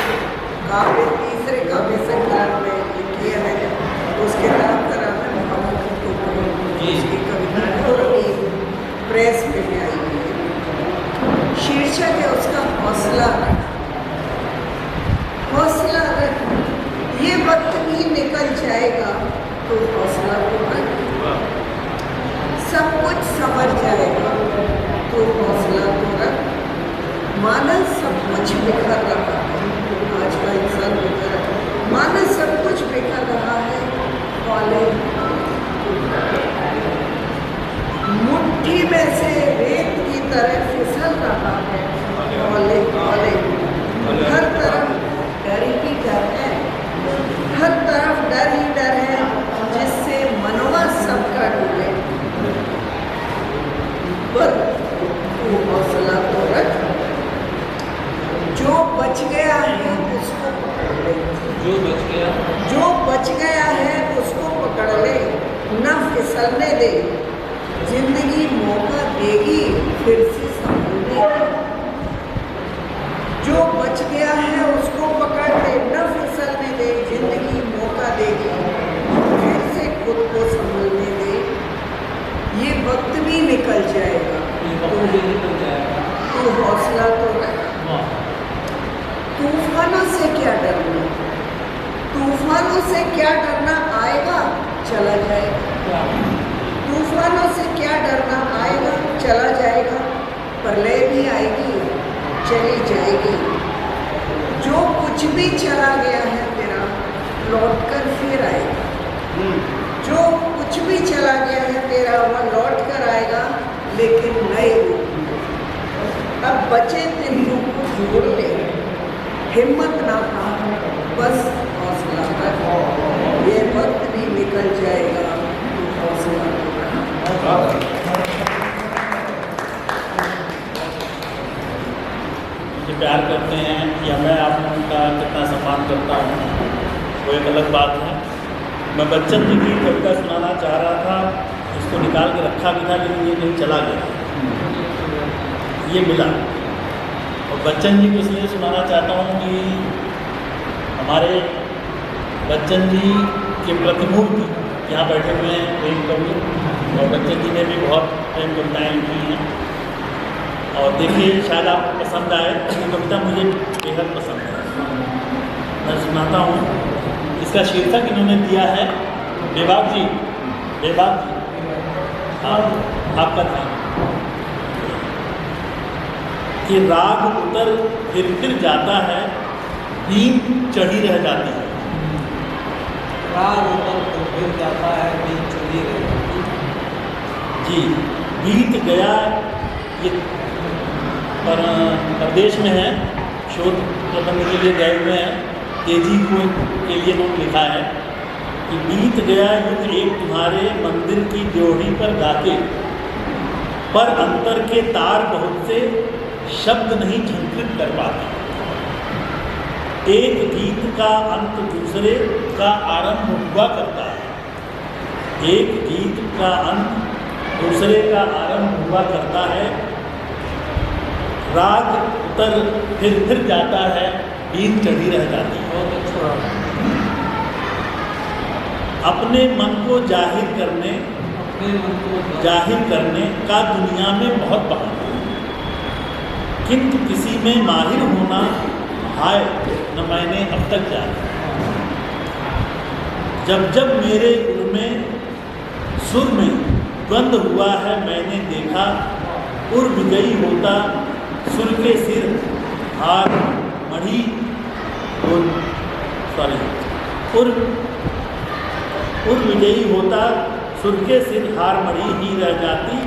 तीसरे काव्य संग्रह में लिखी है। उसके नाम का नाम है मोहम्मद की कविता है और अभी प्रेस में आई हुई है। शीर्षक है उसका हौसला रख। ये वक्त भी निकल जाएगा तो हौसला तो रख। सब कुछ समझ जाएगा तो हौसला तो रख। मानव सब कुछ बिखर रहा है। आज का इंसान बिखर, मानव सब कुछ बिखर रहा है। मुट्ठी में से रेत की तरह फिसल रहा है। हर तरफ डर ही डर है। हर तरफ डर ही डर है जिससे मनवा सबका डूबे। पर तू हौसला तो रख। जो बच गया है बच गया है उसको पकड़ ले, न फिसलने दे, जिंदगी मौका देगी, फिर से खुद को संभलने दे, ये वक्त भी निकल जाएगा, तू हौसला तो रख। तूफानों से क्या डरना, तूफानों से क्या डरना, आएगा चला जाएगा। तूफानों से क्या डरना, आएगा चला जाएगा, प्रलय भी आएगी चली जाएगी। जो कुछ भी चला गया है तेरा लौट कर फिर आएगा, जो कुछ भी चला गया है तेरा वह लौट कर आएगा, लेकिन नए रूप में। अब बचे दिनों को जोड़ ले, हिम्मत ना हार, बस हौसला कर, ये वक्त भी निकल जाएगा, तो हौसला कर। मुझे प्यार करते हैं या मैं आप लोगों का कितना सम्मान करता हूँ वो एक अलग बात है। मैं बच्चन जी की कविता सुनाना चाह रहा था, इसको निकाल के रखा भी था, लेकिन ये नहीं चला गया, ये मिला। और बच्चन जी को इसलिए सुनाना चाहता हूँ कि हमारे बच्चन जी के प्रतिमूर्ति यहाँ बैठे हुए हैं प्रेम कवि, और बच्चन जी ने भी बहुत प्रेम कविताएँ लिखी हैं। और देखिए शायद आपको पसंद आए, ये कविता मुझे बेहद पसंद है, मैं सुनाता हूँ। इसका शीर्षक इन्होंने दिया है बेबाक जी, बेबाक जी, हाँ आपका था कि राग उतर फिर जाता है, बीन चढ़ी रह जाती है। राग उतर फिर जाता है, बीन चढ़ी रह जाती है। जी, बीत गया, ये प्रदेश में है, शोध प्रबंध के लिए गए हुए हैं, तेजी को के लिए उन्होंने लिखा है कि बीत गया युग एक तुम्हारे मंदिर की ड्योढ़ी पर गाके, पर अंतर के तार बहुत से शब्द नहीं झंकृत कर पाते। एक गीत का अंत दूसरे का आरंभ हुआ करता है, एक गीत का अंत दूसरे का आरंभ हुआ करता है। राग उतर फिर जाता है, बीन चढ़ी रह जाती है। बहुत अच्छा। अपने मन को जाहिर करने का दुनिया में बहुत बहाना, किंतु किसी में माहिर होना हाय न मैंने अब तक जाना। जब जब मेरे गुण में सुर में द्वंद हुआ है, मैंने देखा उर विजयी होता सुर के सिर हार मढ़ी, उर विजयी होता सुर के सिर हार मढ़ी ही रह जाती।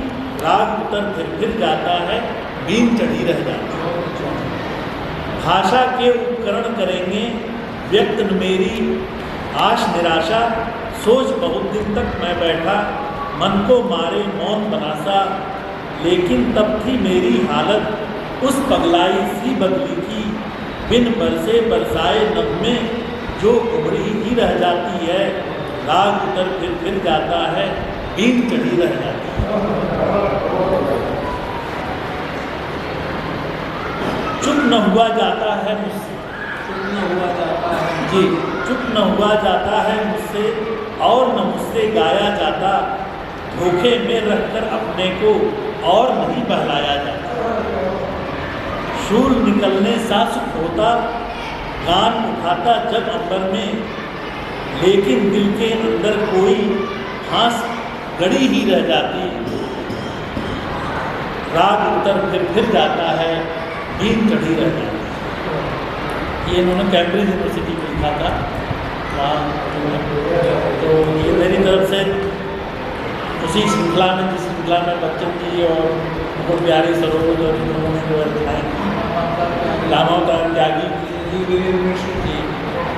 राग उतर फिर जाता है, बीन चढ़ी रह जाती। भाषा के उपकरण करेंगे व्यक्त न मेरी आश निराशा, सोच बहुत दिन तक मैं बैठा मन को मारे मौन बनासा। लेकिन तब थी मेरी हालत उस पगलाई सी बदली थी, बिन बरसे बरसाए नभ में जो उभरी ही रह जाती है। राग उतर फिर जाता है, बीन चढ़ी रह जाती है। चुप न हुआ जाता है मुझसे, चुप न हुआ जाता है जी, चुप न हुआ जाता है मुझसे, और न मुझसे गाया जाता। धोखे में रखकर अपने को और नहीं बहलाया जाता। शूल निकलने सा सुख होता, गान उठाता जब अंबर में, लेकिन दिल के अंदर कोई फांस गड़ी ही रह जाती। राग उतर फिर जाता है, बीन चढ़ी रह जाती। ये इन्होंने कैम्ब्रिज यूनिवर्सिटी में लिखा था वहाँ। तो ये मेरी तरफ से उसी श्रृंखला में, जिस श्रृंखला में बच्चन जी और बहुत प्यारी सरोवर और उन्होंने जो है दिखाई रामावतार त्यागी जी।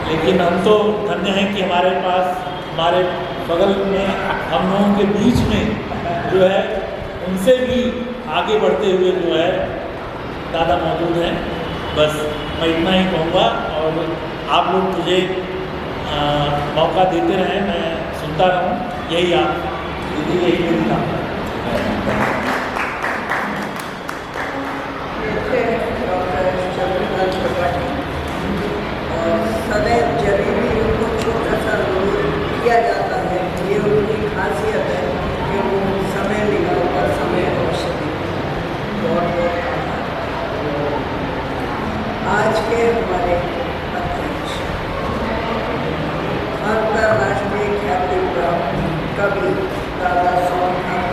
लेकिन हम तो धन्य हैं कि हमारे पास, हमारे बगल में, हम लोगों के बीच में जो है उनसे भी आगे बढ़ते हुए जो है दादा मौजूद हैं। बस मैं इतना ही कहूँगा, और आप लोग मुझे मौका देते रहें, मैं सुनता रहूँ, यही आप दीदी, यही मेरी काम है। डॉक्टर चंद्रकांत त्रिपाठी के हमारे अध्यक्ष अंतर्राष्ट्रीय ख्याति प्राप्त कवि दादा सोमनाथ,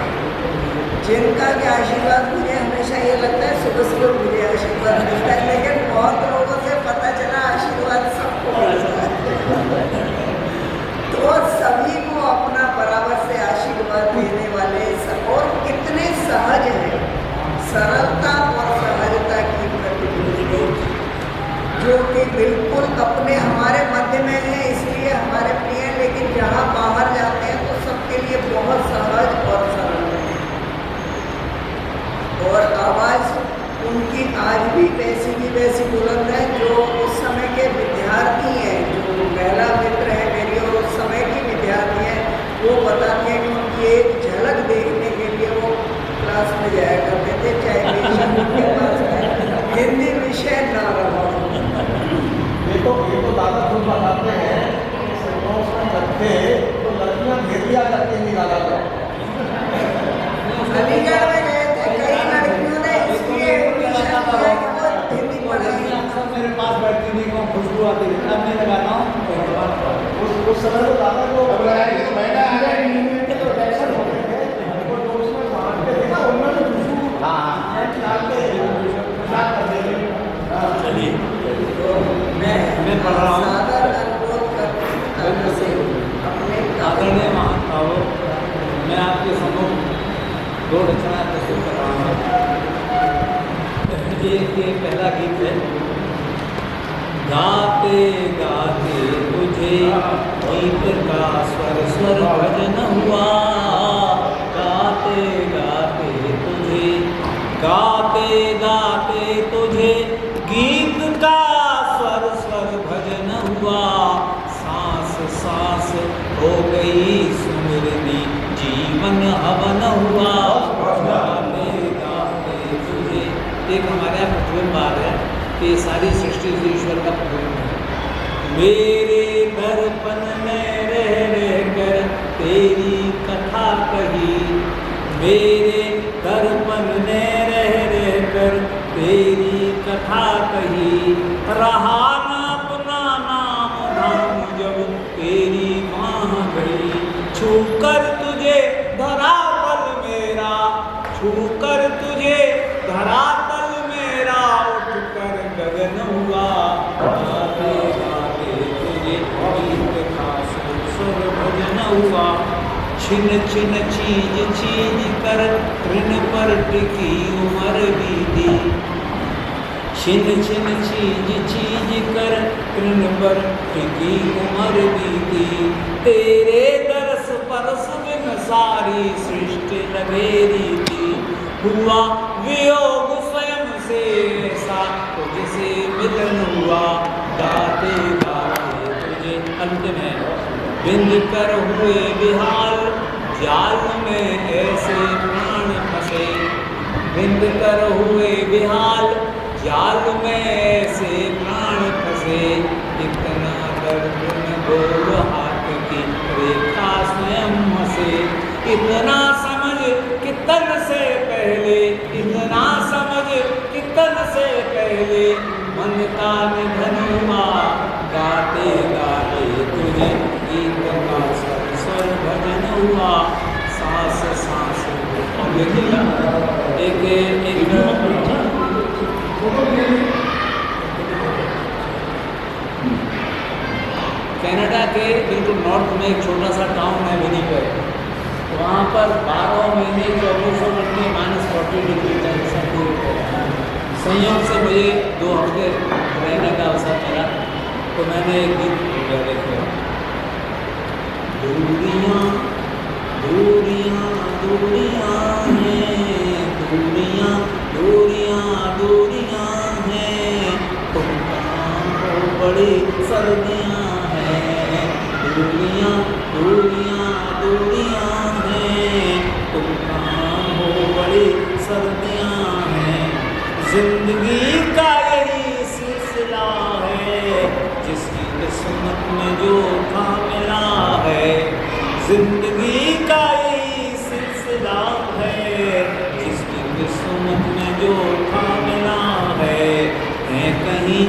जिनका के आशीर्वाद मुझे हमेशा ये लगता है सुबह सुबह मुझे आशीर्वाद मिलता है, लेकिन बहुत लोगों से पता चला आशीर्वाद सबको मिलता है। तो सभी को अपना बराबर से आशीर्वाद देने वाले और कितने सहज हैं, सरलता और सहजता की प्रतिनिधि जो कि बिल्कुल अपने हमारे मध्य में है इसलिए हमारे प्रिय, लेकिन जहाँ बाहर जाते हैं तो सबके लिए बहुत सहज और सरल है। और आवाज़ उनकी आज भी वैसी की वैसी बुलंद है जो उस समय के विद्यार्थी हैं, जो महिला मित्र है मेरी और उस समय की विद्यार्थी हैं, वो बताती हैं कि उनकी एक झलक देखने के लिए वो क्लास में जाया करते थे, चाहे बेशक उनके पास हिंदी विषय ना रहा। ये तो दादा खुद बताते हैं बच्चे तो लड़कियां भेदिया करके निकाला था। अलीगढ़ में गए थे, कई लड़कियों ने इसलिए एडमिशन किया कि वो हिंदी पढ़ेंगी। अक्सर मेरे पास बैठती थी, को खुशबू आती थी, अब मैं लगाता हूँ उस समय तो दादा को मैं पढ़ रहा हूँ आदरणीय महानुभावों, मैं आपके सम्मुख दो रचना प्रस्तुत कर रहा हूँ। ये पहला गीत है। गाते गाते तुझे गीत का स्वर स्वर भजन हुआ, गाते गाते तुझे गीत का स्वर स्वर भजन हुआ, सांस सांस हो गई सुमिरनी जीवन हवन हुआ, गाते गाते तुझे। एक हमारे यहाँ प्रतिबिंब आ रहा है कि सारी सृष्टि ईश्वर का प्रतिबिंब है। मेरे दर्पण में रह कर तेरी कथा कही, मेरे दर्पण में रह कर तेरी कथा कही, रहा न अपना नाम धाम जब तेरी माँ गई, छूकर तुझे धरातल मेरा, छूकर तुझे धरातल मेरा, उठकर गगन हुआ, गाते गाते तुझे गीत का सुर भजन हुआ, छिन छिन चीज चीज कर तृण पर टिकी उमर बीती, छिन छिन चीज चीज कर तृण पर टिकी उमर बीती, तेरे दरस परस बिन सारी सृष्टि लगे रीति, हुआ वियोग स्वयं से ऐसा तुझसे मिलन हुआ, गाते गाते तुझे। अंतिम है। बिंद कर हुए विहाल जाल में ऐसे प्राण फंसे, बिंद कर हुए विहाल जाल में ऐसे प्राण फंसे, इतना दर्द में बोल हाथ की रेखा स्वयं हंसे, इतना समझ कि तन से पहले, इतना समझ कि तन से पहले मन का निधन हुआ, गाते गाते तुझे गीत का स्वर स्वर भजन हुआ, सांस सांस। और देखिएगा एक कनाडा के बिल्कुल नॉर्थ में एक छोटा सा टाउन है विनिपेग, वहाँ पर 12 महीने 2400 घंटे -40 डिग्री टेम्परेचर है। संयोग से मुझे 2 हफ्ते रहने का अवसर मिला तो मैंने एक गीत देखा, दूरियाँ दूरियाँ दूरियाँ हैं, दूरियाँ दूरियाँ दूरियाँ हैं, तुम कहाँ हो बड़ी सर्दियाँ हैं, दूरियाँ दूरियाँ दूरियाँ हैं, तुम कहाँ हो बड़ी सर्दियाँ हैं, जिंदगी का यही सिलसिला है, जिसकी किस्मत में जो था मिला है, जिंदगी का यही सिलसिला है, जिसकी किस्मत में जो था मिला है कहीं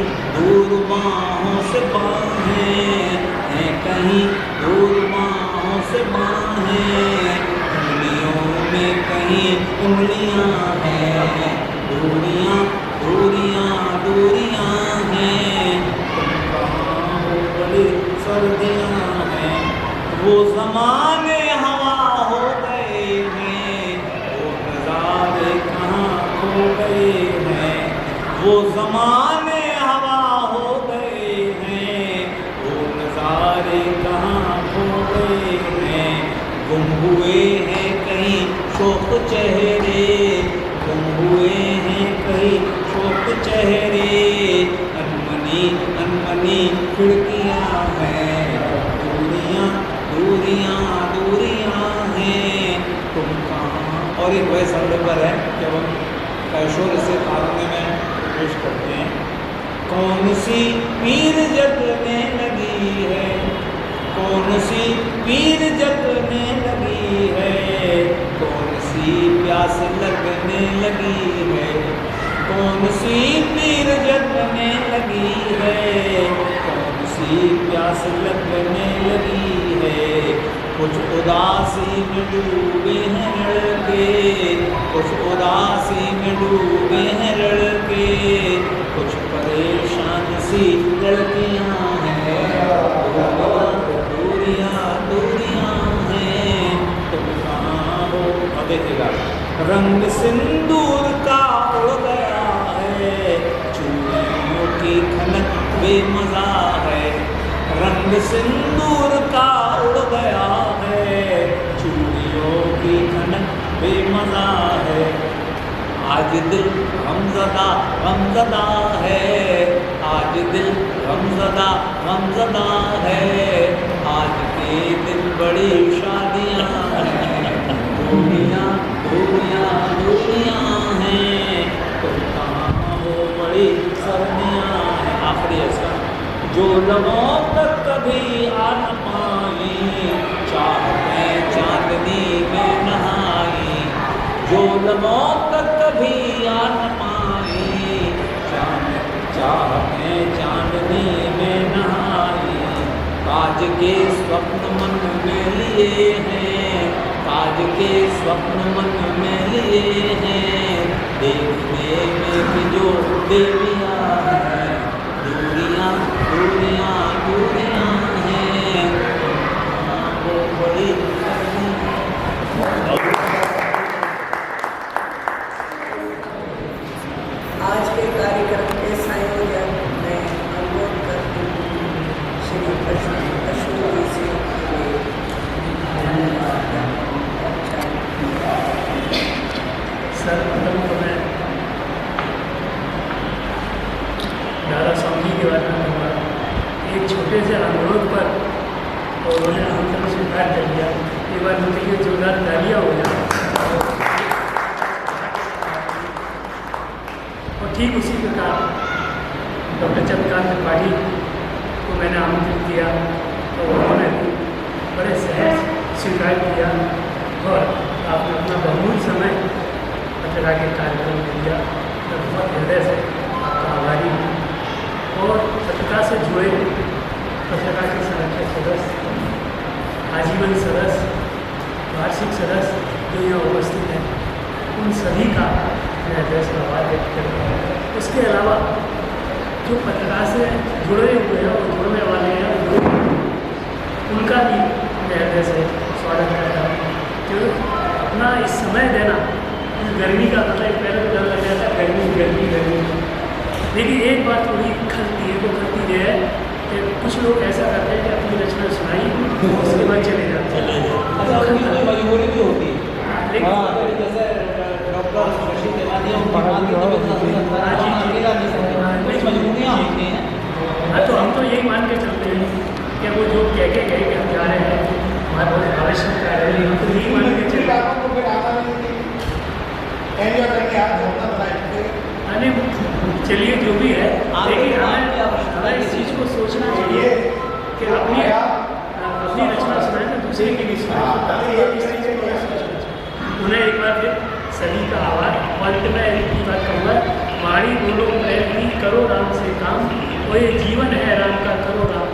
कहीं दूर बाहों से बाहें, उंगलियों में कहीं उंगलियां हैं, दूरियां दूरियां दूरियां हैं, तुम कहाँ हो बड़ी सर्दियां हैं, वो ज़माने हवा हो गए हैं, वो नज़ारे कहाँ खो गए हैं, वो ज़माने हवा हो गए हैं, वो नज़ारे कहाँ खो गए हैं, गुम हुए हैं कहीं शोक चेहरे, गुम हुए हैं कहीं शोक चेहरे, अनमनी अनमनी खिड़कियाँ हैं, दूरियाँ दूरियाँ दूरियाँ हैं, तुम कहाँ। और एक वह संदर्भ है जब हम कैशोर से तारने में पेश करते हैं, कौन सी पीर जगने लगी है, कौन सी पीर जगने लगी है, कौन सी प्यास लगने लगी है, कौन सी पीर जगने लगी है, कौन सी प्यास लगने लगी है, कुछ उदासी में डूबे हैं लड़के, कुछ उदासी में डूबे हैं लड़के, कुछ परेशान सी लड़कियां हैं, दूरियां दूरियां हैं, तुम कहाँ हो। अब देखिएगा, रंग सिंदूर का उड़ गया है, चूड़ियों की खनक बेमजा है, रंग सिंदूर का उड़ गया है, चूड़ियों की खनक बेमजा है, आज दिल गमज़दा है, आज दिल गमज़दा है, आज के दिन बड़ी शादियाँ हैं, दूरियाँ दूरियाँ दूरियाँ हैं, तुम कहाँ हो बड़ी सर्दियाँ हैं। आखिरी ऐसा, जो लबों तक कभी आ न पाई, चाहतें चांदनी में नहाई, जो लबों तक कभी आ न पाई, चाहतें चांदनी में नहाई, काज के स्वप्न मन में लिए हैं, काज के स्वप्न मन में लिए हैं, देखने में भी जो देवियाँ हैं, दूरियाँ दूरियाँ दूरियाँ हैं, वो बड़ी आज के कार्यक्रम के संयोजक मैं अनुरोध करती हूँ श्री कृष्ण अशोक जी से धन्यवाद। सर्वप्रथम तो मैं दादा स्वामी के बारे में कहूँगा, एक छोटे से अनुरोध पर और उन्होंने आमंत्रण स्वीकार कर लिया। एक बार मुझे ये जोरदार तालियां हो जाए। और ठीक उसी प्रकार डॉक्टर चंद्रकांत त्रिपाठी को मैंने आमंत्रित किया तो उन्होंने भी बड़े सहज स्वीकार किया और आपने अपना बहुमूल्य समय पत्रिका के कार्यक्रम में दिया। मैं बहुत हृदय से आपका आभारी हूँ। और पत्रिका से जुड़े पत्रिका के संरक्षक सदस्य, आजीवन सदस्य, वार्षिक सदस्य जो यहाँ उपस्थित हैं, उन सभी का मैं हृदय से आभार व्यक्त करता हूँ। उसके अलावा जो पत्रिका से जुड़े हुए हैं और जुड़ने वाले हैं, उनका भी मैं हृदय से स्वागत करता हूँ। जो अपना इस समय देना, गर्मी का मतलब पहले तो डर लग जाता है गर्मी गर्मी गर्मी, लेकिन एक बात थोड़ी खलती है, वो खलती ये है कि कुछ लोग ऐसा करते हैं कि अपनी रचना सुनाई उसके बाद चले जाते हैं। मजबूरी भी होती है, लेकिन जैसे डॉक्टर शशि तिवारी मजबूरियाँ होती हैं। हाँ, तो हम तो यही मान के चलते हैं कि वो जो कह के गए कि हम जा रहे हैं, हमारे बहुत आवश्यकता है, हम तो यही मान के चलते हैं। चलिए जो भी है, लेकिन हमें इस चीज़ को सोचना चाहिए कि अपनी रचना सुनाए तो दूसरे की भी सुनाए। उन्हें एक बार फिर सभी का आभार। और मैं एक ही बात कहूँगा, माड़ी बोलो मैं भी करो राम से काम, और ये जीवन है राम का, करो राम